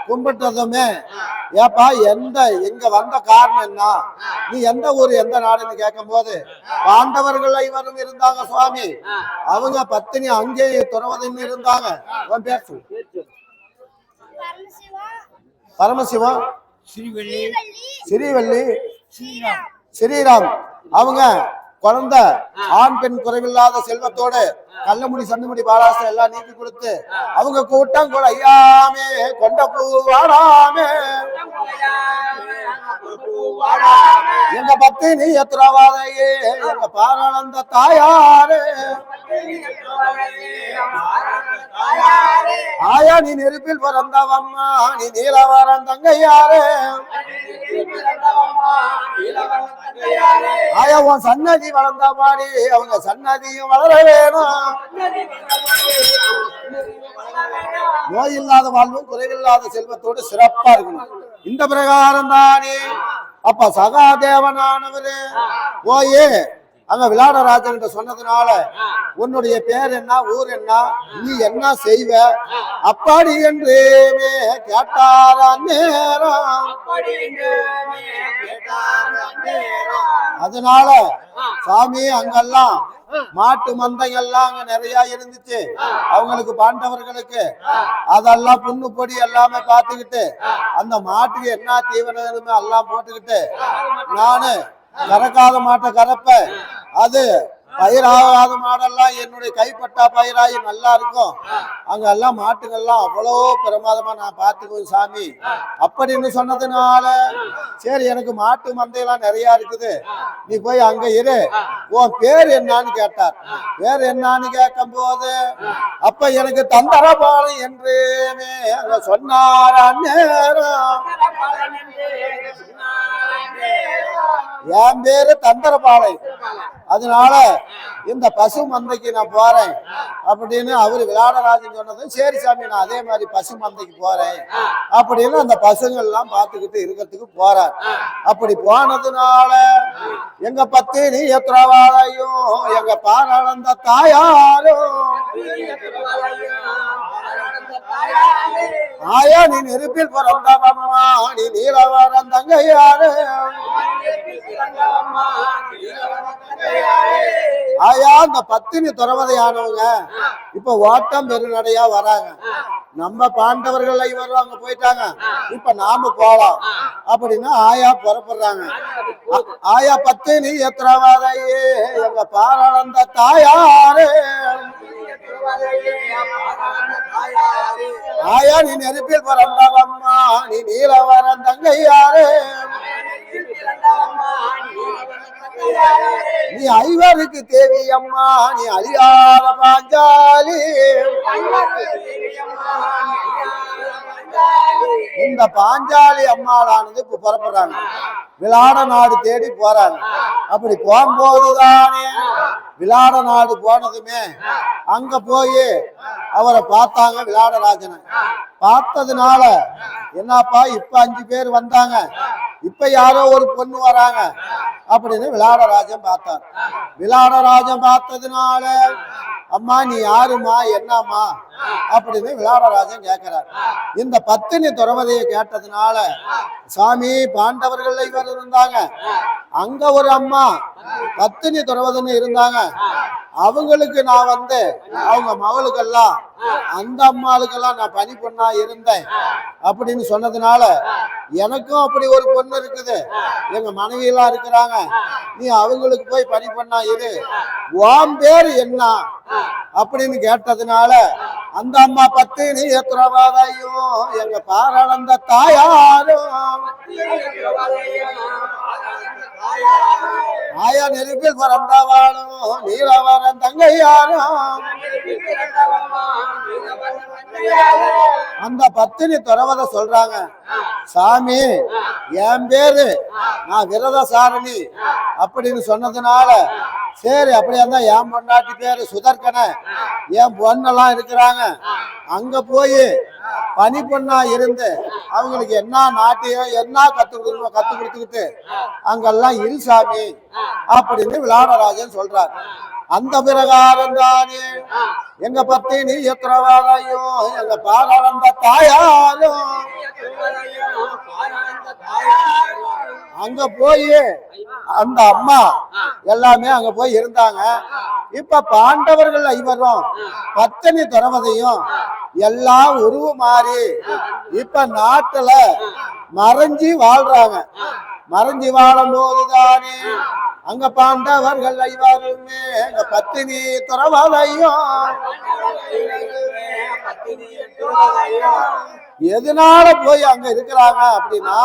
கும்பிட்டதுமே ஏப்பா எங்க வந்த காரணம் என்ன, நீ எந்த ஊர் எந்த நாடுன்னு கேட்கும் போது பாண்டவர்கள் இவரும் இருந்தாங்க சுவாமி, அவங்க பத்தினி அங்கேயே துறவதுன்னு இருந்தாங்க. அவன் பேர் பரமசிவம் ஸ்ரீவள்ளி ஸ்ரீராம். அவங்க குழந்தை ஆண் பெண் குறைவில்லாத செல்வத்தோடு கள்ளமுடி சந்துமுடி பாலாசம் எல்லாம் நீக்கி கொடுத்து அவங்க கூட்டம் கூட ஐயாமே கொண்ட பூ வாடாமே எங்க பத்தினி எத்திரவாதையே எங்க பாராளந்த தாயாரே ஆயா நீ நெருப்பில் பிறந்தவம்மா நீ நீலவரம் தங்கையாரே ஆயா உன் சன்னதி வளர்ந்த மாதிரி அவங்க சன்னதியும் வளர வேணும். நோய் இல்லாத வாழ்வும் குறைவில்லாத செல்வத்தோடு சிறப்பா இருக்கணும். இந்த பிரகாரம் தானே அப்ப சகாதேவனானவரு போயே அங்க விளாடராஜன் சொன்னதுனால உன்னுடைய பேர் என்ன ஊர் என்ன நீ என்ன செய்வ அப்படி என்று கேட்டாரா நேரம். அதனால சாமி அங்கெல்லாம் மாட்டு மந்தைகள்லாம் அங்க நிறைய இருந்துச்சு. அவங்களுக்கு பாண்டவர்களுக்கு அதெல்லாம் புண்ணு பொடி எல்லாமே பார்த்துக்கிட்டு அந்த மாட்டுக்கு என்ன தீவனம் எல்லாம் போட்டுக்கிட்டு நானு கறக்காத மாட்டை கறப்ப அது பயிராகாத மாடெல்லாம் என்னுடைய கைப்பட்டா பயிராகி நல்லா இருக்கும். அங்க எல்லாம் மாட்டுகள்லாம் அவ்வளோ பிரமாதமா நான் பார்த்துக்குவேன் சாமி அப்படின்னு சொன்னதுனால சரி எனக்கு மாட்டு மந்தையெல்லாம் நிறைய இருக்குது, நீ போய் அங்க இரு, உன் பேர் என்னன்னு கேட்டார். பேர் என்னன்னு கேட்கும் போது அப்ப எனக்கு தந்தரபாலம் என்று அங்க சொன்னார். அந்நேரம் என் பேரு தந்தரபாலை, அதனால இந்த பசு மந்தைக்கு நான் போறேன் அப்படின்னு அவரு விளாடராஜன் சொன்னதும் சரி சாமி நான் அதே மாதிரி பசு மந்தைக்கு போறேன் அப்படின்னு அந்த பசுங்கள் எல்லாம் பார்த்துக்கிட்டு இருக்கிறதுக்கு போறார். அப்படி போனதுனால எங்க பத்தினி எத்திரவாளையும் எங்க பாராளந்த தாயாரும் ஆயா நீ நெருப்பில் பிறந்தவம்மா நீ நீலவரம் தங்கையாரு ஆயா அந்த பத்தினி துறவதையானவங்க இப்ப ஓட்டம் பெருநடையா வராங்க. நம்ம பாண்டவர்கள் இவரும் அங்க போயிட்டாங்க, இப்ப நாம போலாம் அப்படின்னா ஆயா புறப்படுறாங்க. ஆயா பத்தினி எத்திரவாதையே எங்க பாராளந்த தாயாரு ஆயா நீ நெருப்பில் பிறந்தவம்மா நீ நீலவரம் தங்கையாரு நீ ஐவருக்கு தேவி அம்மா நீ அழியாத பாஞ்சாலி இந்த பாஞ்சாலி அம்மாளானது இப்ப புறப்படுறாங்க, விளாட நாடு தேடி போறாங்க. அப்படி போகும்போதுதானே விளாட நாடு போனதுமே அங்க போய் அவரை பார்த்தாங்க. விளாடராஜனை பார்த்ததுனால என்னப்பா இப்ப 5 பேர் வந்தாங்க, இப்ப யாரோ ஒரு பொண்ணு வராங்க அப்படின்னு விளாடராஜன் பார்த்தார். விளாடராஜன் பார்த்ததுனால அம்மா நீ யாருமா என்னம்மா அப்படின்னு விளாடராஜன் கேட்கிறார். இந்த பத்தினி துறவதையை கேட்டதுனால சாமி பாண்டவர்கள் இவர் இருந்தாங்க, அங்க ஒரு அம்மா பத்தினி துறவதன்னு இருந்தாங்க, அவங்களுக்கு நான் வந்து அவங்க மகளுக்கெல்லாம் அந்த அம்மாளுக்கெல்லாம் நான் பணி பொண்ணா இருந்தேன் அப்படின்னு சொன்னதுனால எனக்கும் அப்படி ஒரு பொண்ணு இருக்குது, எங்க மனைவி எல்லாம் இருக்கிறாங்க, நீ அவங்களுக்கு போய் பணி பண்ணா இரு, உன் பேரு என்ன அப்படின்னு கேட்டதுனால அந்த அம்மா பத்தினி துறவதையும் எங்க பாராளந்த தாயாரும் ஆயா நெருப்பில் பிறந்தவாளும் நீலவரன் தங்கையாரும் அந்த பத்தினி துறவதை சொல்றாங்க. சாமி என் பேரு நான் விரதசாரணி அப்படின்னு சொன்னதுனால சரி அப்படியா தான் என் பொண்டாட்டி பேரு சுதர்கன, என் பொண்ணெல்லாம் இருக்கிறாங்க, அங்க போய் பனி பொண்ணா இருந்து அவங்களுக்கு என்ன நாட்டியம் என்ன கத்து கொடுத்துக்கிட்டு அங்கெல்லாம் இரு சாமி அப்படின்னு விளாடராஜன் சொல்றார். அந்த பிரகாரம் தானே எங்க பத்தினி எத்திரவாதையும் எங்க பாராளந்த தாயாரும் அங்க போய் அந்த அம்மா எல்லாமே அங்க போய் இருந்தாங்க. இப்ப பாண்டவர்கள் ஐவரும் பத்தினி துறவதையும் எல்லாம் உருவு மாறி இப்ப நாட்டுல மறைஞ்சி வாழ்றாங்க. மறைஞ்சி வாழும் போதுதானே அங்க பாண்டவர்கள் ஐவருமே எங்க பத்தினி துறவதையும் எதனால போய் அங்க இருக்கிறாங்க அப்படின்னா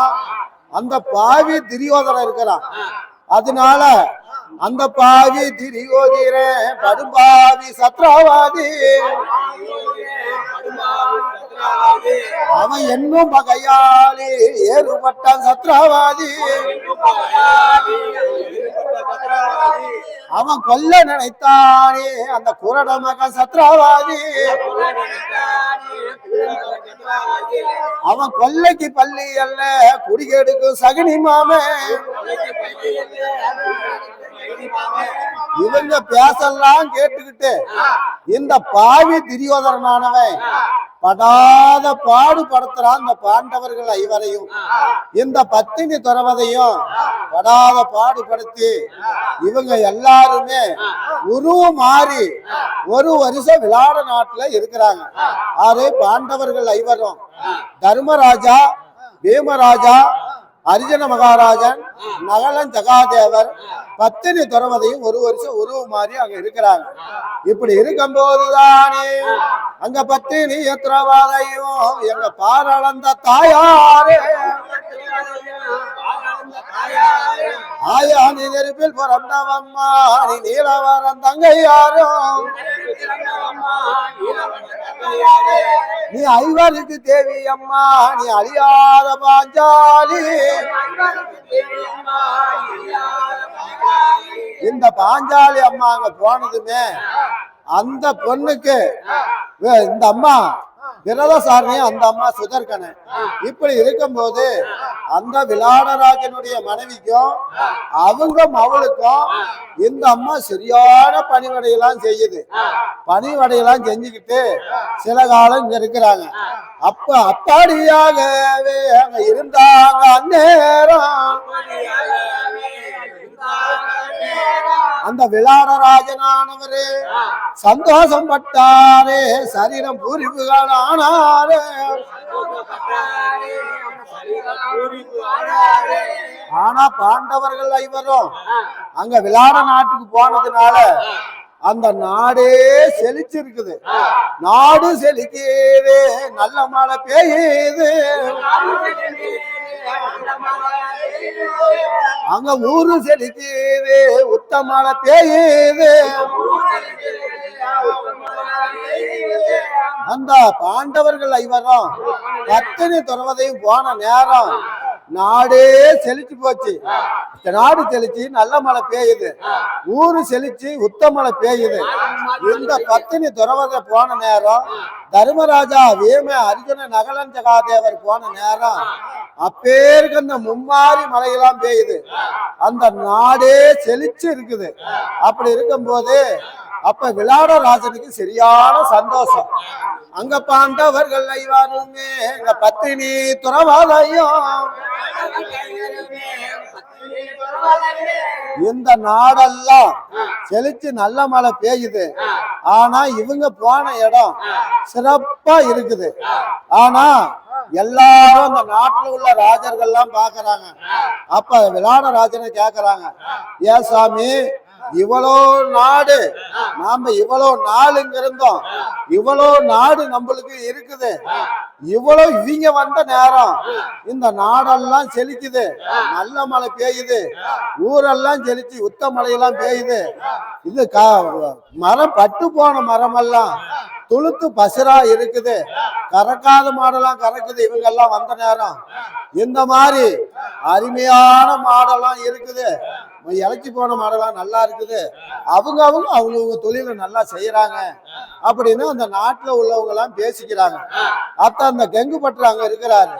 அந்த பாவி துரியோதனன் இருக்கிறான். அதனால அந்த பாவி துரியோதன படுபாவி சத்ராவாதி அவன் என்னும் பகையாளி ஏறுபட்ட சத்ராவாதி, அவன் கொல்ல நினைத்தானே அந்த குரட மகன் சத்ராவாதி, அவன் கொல்லைக்கு பள்ளி அல்ல குடிகெடுக்கும் சகுனி மாமே. இவங்க பேசலாம் கேட்டுக்கிட்டு இந்த பாவி துரியோதனனானவன் படாத பாடுபடுத்துறான் இந்த பாண்டவர்கள் ஐவரையும் இந்த பத்தினி துறவதையும் படாத பாடுபடுத்தி இவங்க எல்லாருமே உருவம் மாறி ஒரு வருஷம் விளாட நாட்டுல இருக்கிறாங்க. ஆறு பாண்டவர்கள் ஐவரும் தர்மராஜா, பீமராஜா, அர்ஜுன மகாராஜன், நகலன் ஜகாதேவர் பத்தினி துறவதையும் ஒரு வருஷம் உருவ மாதிரி அங்க இருக்கிறாங்க. இப்படி இருக்கும் போதுதானே அங்க பத்தினி துறவதையும் எங்க பாராளந்த தாயாரே ஆயா நீ நெருப்பில் பிறந்தவம்மா நீ நீலவரன் தங்கையாரும் நீ ஐவருக்கு தேவி அம்மா நீ அழியாத பாஞ்சாலி. இந்த பாஞ்சாலி அம்மா அங்க போனதுமே அந்த பொண்ணுக்கு இந்த அம்மா விரதசாரணியும் அந்த அம்மா சுதர்கன. இப்படி இருக்கும்போது அந்த விளாடராஜனுடைய மனைவிக்கும் அவங்க மவளுக்கும் இந்த அம்மா சரியான பணிவடையெல்லாம் செய்யுது. பணிவடையெல்லாம் செஞ்சுக்கிட்டு சில காலம் இங்க இருக்கிறாங்க. அப்ப அப்பாடியாகவே அங்க இருந்தாங்க. அந்நேரம் அந்த விளாடராஜனானவரு சந்தோஷம் பட்டாரே, சரீரம் பூரிப்புகள் ஆனாரே. ஆனா பாண்டவர்கள் ஐவரும் அங்க விளாட நாட்டுக்கு போனதுனால அந்த நாடே செழிச்சிருக்குது. நாடு செழிக்குது, நல்ல மழை பெய்யுது. அங்க ஊரு செழிக்குது உத்தமழை பெய்யுது அந்த பாண்டவர்கள் ஐவரும் பத்தினி துறவதையும் போன நேரம் நாடே செழிச்சு போச்சு. நாடு செழிச்சு நல்ல மழை பெய்யுது, ஊரு செழிச்சு உத்தமழை பெய்யுது. இந்த பத்தினி துறவதை போன நேரம் தர்மராஜா வீம அர்ஜுன நகலன் ஜகாதேவர் போன நேரம் அப்பேருக்கு அந்த மும்மாரி மழையெல்லாம் பெய்யுது. அந்த நாடே செழிச்சு இருக்குது. அப்படி இருக்கும்போது அப்ப விளாடராஜனுக்கு சரியான சந்தோஷம். அங்க பாண்டவர்கள் ஐவருமே எங்க பத்தினி துறவாதையும் இந்த நாடெல்லாம் செழிச்சு நல்ல மழை பெய்யுது. ஆனா இவங்க போன இடம் சிறப்பா இருக்குது. ஆனா எல்லாரும் அந்த நாட்டுல உள்ள ராஜர்கள் எல்லாம் பாக்குறாங்க. அப்ப விளாடராஜனை கேக்குறாங்க, ஏன் சாமி இவ்வளோ நாடு நாம இவ்வளோ நாளுங்க இருந்தோம், இவ்வளோ நாடு நம்மளுக்கு இருக்குது, இவ்வளோ இவங்க வந்த நேரம் இந்த நாடெல்லாம் செழிக்குது, நல்ல மழை பெய்யுது, ஊரெல்லாம் செழிச்சு உத்த மழையெல்லாம் பெய்யுது. இது மரம் பட்டு போன மரமெல்லாம் துளுத்து பசுரா இருக்குது, கறக்காத மாடெல்லாம் கறக்குது. இவங்க எல்லாம் வந்த நேரம் இந்த மாதிரி அருமையான மாடெல்லாம் இருக்குது, இழைச்சி போன மாடெல்லாம் நல்லா இருக்குது. அவங்க தொழிலை நல்லா செய்யறாங்க அப்படின்னு அந்த நாட்டுல உள்ளவங்க எல்லாம் பேசிக்கிறாங்க. அத்த அந்த கெங்கு பற்று அங்க இருக்கிறாரு.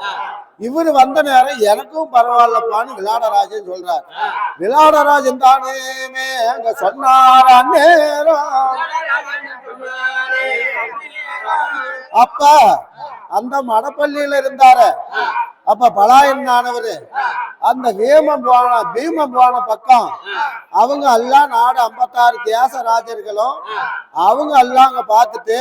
இவரு வந்த நேரம் எனக்கும் பரவாயில்லப்பான்னு விளாடராஜன் சொல்றாரு. விளாடராஜன் தானே அங்க சொன்னார் அந்நேரம். அப்ப அந்த மடப்பள்ளியில இருந்தாரு. அப்ப பலாயனானவரு அந்த பீமம் போன பக்கம் அவங்க எல்லாம் நாடு 56 தேச ராஜர்களும் அவங்க எல்லாம் அங்க பாத்துட்டு,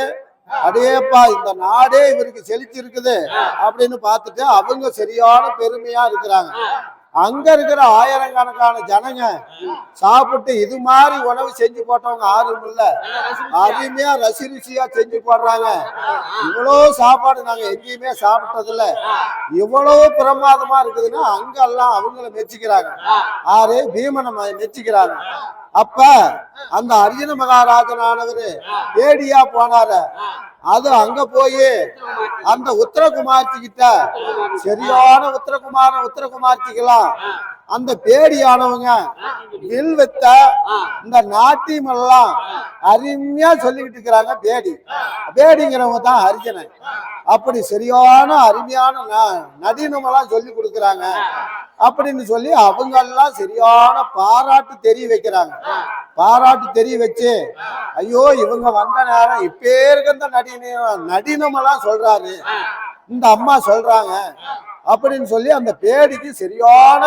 அடேப்பா இந்த நாடே இவருக்கு செழிச்சிருக்குது அப்படின்னு பாத்துட்டு அவங்க சரியான பெருமையா இருக்கிறாங்க. அங்க இருக்கிற ஆயிரக்கணக்கான ஜனங்க சாப்பிட்டு இது மாதிரி உணவு செஞ்சு போட்டவங்க ஆறும் இல்ல, அருமையா ருசியா செஞ்சு போடுறாங்க. இவ்வளோ சாப்பாடு நாங்க எங்கேயுமே சாப்பிட்டது இல்ல, இவ்வளவு பிரமாதமா இருக்குதுன்னா அங்க எல்லாம் அவங்கள மெச்சிக்கிறாங்க. ஆறு பீமனை மெச்சிக்கிறாங்க. அப்ப அந்த அர்ஜுன மகாராஜனானவரு ஏடியா போனாரு. அது அங்க போய் அந்த உத்தரகுமார்த்தி கிட்ட சரியான உத்தரகுமார்த்திக்கலாம் அந்த பேடியானவங்க வில் வித்த இந்த நாட்டியம் எல்லாம் அருமையா சொல்லிக்கிட்டு இருக்கிறாங்க. பேடிங்கிறவங்க தான் அர்ஜுனன். அப்படி சரியான அருமையான நடினமெல்லாம் சொல்லி கொடுக்குறாங்க அப்படின்னு சொல்லி அவங்க எல்லாம் சரியான பாராட்டு தெரிய வைக்கிறாங்க. பாராட்டு தெரிய வச்சு, ஐயோ இவங்க வந்த நேரம் இப்பேருக்கு அந்த நடினமெல்லாம் சொல்றாரு இந்த அம்மா சொல்றாங்க அப்படின்னு சொல்லி அந்த பேடிக்கு சரியான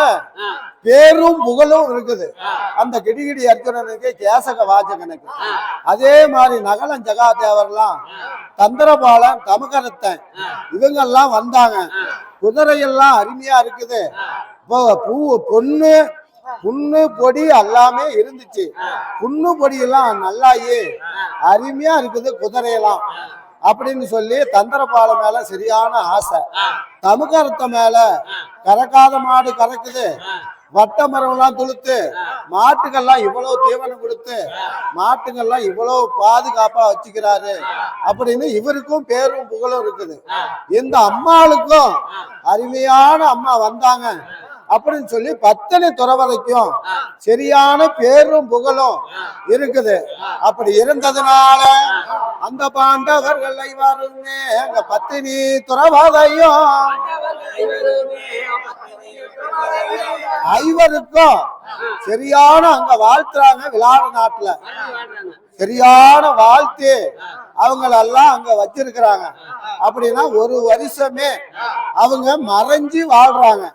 பேரும் புகழும் இருக்குது. அந்த கிடிகிடி அர்ஜுனனுக்கு கேசக வாசகனுக்கு. அதே மாதிரி நகலன் ஜகாதேவர்லாம் தந்திரபாலன் தமகரத்தன் இவங்க எல்லாம் வந்தாங்க. குதிரையெல்லாம் அருமையா இருக்குது. புண்ணு பொடி எல்லாமே இருந்துச்சு. புண்ணு பொடி எல்லாம் நல்லாயே அருமையா இருக்குது குதிரையெல்லாம் அப்படின்னு சொல்லி தந்திரபால மேல சரியான ஆசை. தமுகரத்த மேல கறக்காத மாடு கறக்குது, வட்ட மரம் எல்லாம் துளுத்து, மாட்டுக்கெல்லாம் இவ்வளவு தீவனம் கொடுத்து மாட்டுக்கெல்லாம் இவ்வளவு பாதுகாப்பா வச்சுக்கிறாரு அப்படின்னு இவருக்கும் பேரும் புகழும் இருக்குது. இந்த அம்மாளுக்கும் அருமையான அம்மா வந்தாங்க அப்படின்னு சொல்லி பத்தினி துறவரைக்கும் சரியான பேரும் புகழும் இருக்குது. அப்படி இருந்ததுனால அந்த பாண்டவர்கள் ஐவருமே அங்க பத்தினி துறவதையும் ஐவருக்கும் சரியான அங்க வாழ்த்துறாங்க. விளாட நாட்டுல சரியான வாழ்த்து அவங்களெல்லாம் அங்க வச்சிருக்கிறாங்க. அப்படின்னா ஒரு வருஷமே அவங்க மறைஞ்சு வாழ்றாங்க.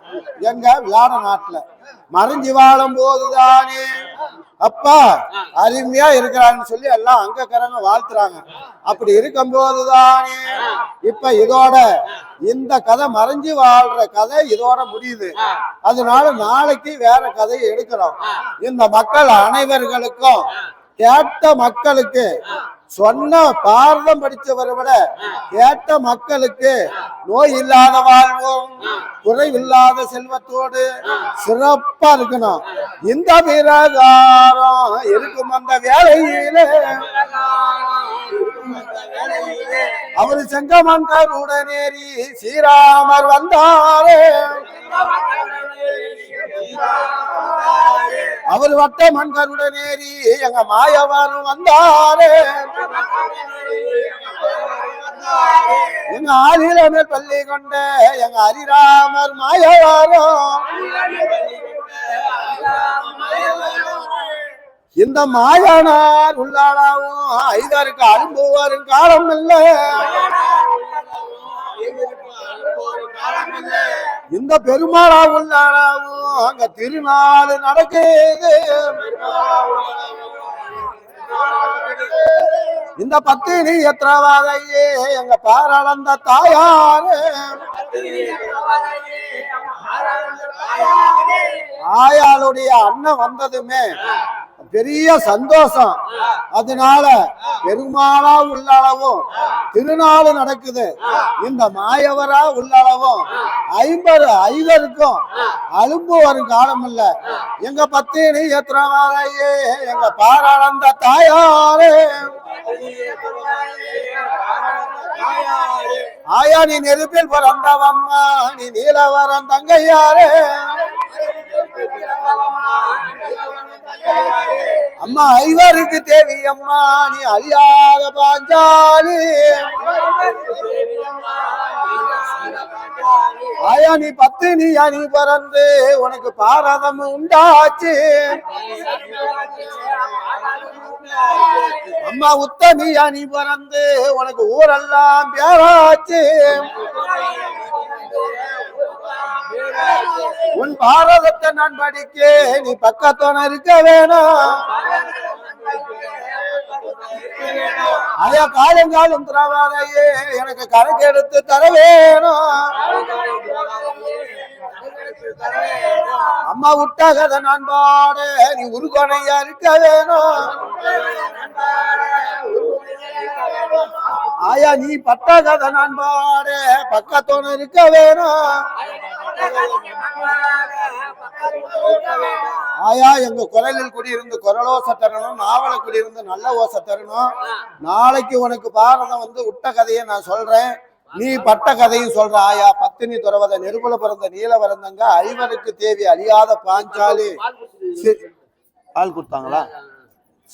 எங்க விளாட நாட்டுல மறைஞ்சு வாழும் போதுதானே அப்பா அருமையா இருக்கிறான்னு சொல்லி எல்லாம் அங்கக்காரங்க வாழ்த்துறாங்க. அப்படி இருக்கும் போதுதானே இப்ப இதோட இந்த கதை மறைஞ்சு வாழ்ற கதை இதோட முடியுது. அதனால நாளைக்கு வேற கதையை எடுக்கிறோம். இந்த மக்கள் அனைவர்களுக்கும் கேட்ட மக்களுக்கு சொன்ன பாரதம் படிச்சவரை விட கேட்ட மக்களுக்கு நோய் இல்லாத வாழ்வும் குறைவில்லாத செல்வத்தோடு சிறப்பா இருக்கணும். இந்த பிரகாரம் இருக்கும் அந்த வேலையிலே அவர் செங்கமன்கருடனேறி ஸ்ரீராமர் வந்தாரே. அவர் வட்ட மன்கருடனேறி எங்க மாயவரும் வந்தாரே. எங்க ஆதிலமே பள்ளி கொண்ட எங்க ஹரிராமர் மாயவரும் இந்த மாயனார் உள்ளாளாவும் ஐதருக்கு அனுபவரும் காலம் இல்லை. இந்த பெருமாளா உள்ளாளாவும் அங்க திருநாள் நடக்குது. இந்த பத்தினி எத்திரவாதையே எங்க பாரளந்த தாயாரு ஆயாளுடைய அண்ணன் வந்ததுமே பெரிய சந்தோஷம். அதனால பெருமாளா உள்ளளவும் திருநாள் நடக்குது. இந்த மாயவரா உள்ளளவும் ஐவருக்கும் அலும்பு வரும் காலம் இல்ல. எங்க பத்தினி எத்திரவாதையே எங்க பாராளந்த தாயாரு ஆயா நீ நெருப்பில் பிறந்தவம்மா நீ நீலவரம் தங்கையாரே. அம்மா ஐவருக்கு தேவி அம்மா நீ அழியாத பாஞ்சாலி. ஆயா நீ பத்தினியா நீ பிறந்து உனக்கு பாரதம் உண்டாச்சு. அம்மா உத்தமியா நீ பிறந்து உனக்கு ஊரெல்லாம் பேராச்சு. உன் பாரதத்தை நான் படிக்க நீ பக்கத்தோன இருக்க வேணும். ஆயா காலங்காலம் திராவாதையே எனக்கு கணக்கு எடுத்து தர வேணும். அம்மா விட்ட கதை நான் பாட நீ உருகணையா இருக்க வேணும். ஆயா நீ பட்ட கதை நான் பாட பக்கத்தோன இருக்க வேணும். ஆயா எங்க குரலில் குடியிருந்து குரலோசை தரணும், நாவல குடியிருந்து நல்ல ஓசை தரணும். நாளைக்கு உனக்கு பாரதம் வந்து விட்ட கதையை நான் சொல்றேன், நீ பட்ட கதையும் சொல்ற. ஆயா பத்தினி துறவத நெருப்புல பிறந்த நீல வரந்தங்க ஐவருக்கு தேவி அழியாத பாஞ்சாலி. பால் கொடுத்தாங்களா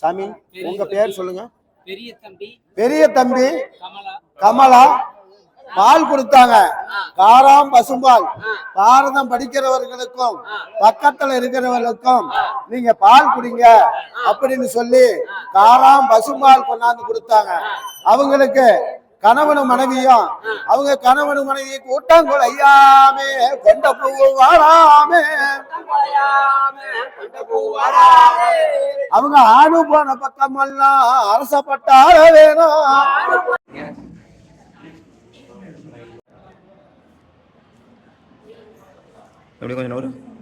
சாமி? உங்க பேர் சொல்லுங்க. பெரிய தம்பி கமலா பால் கொடுத்தாங்க. காராம் பசும்பால். பாரதம் படிக்கிறவர்களுக்கும் பக்கத்துல இருக்கிறவர்களுக்கும் நீங்க பால் குடிங்க அப்படின்னு சொல்லி காராம் பசும்பால் கொண்டாந்து கொடுத்தாங்க. அவங்களுக்கு கணவனும் மனைவியும் அவங்க கணவனும் மனைவி கூட்டங்கொள் ஐயாமே கொண்ட பூ வாராமே. அவங்க ஆணு போன பக்கம் எல்லாம் அரசப்பட்டார வேணும். எப்படி கொஞ்சம்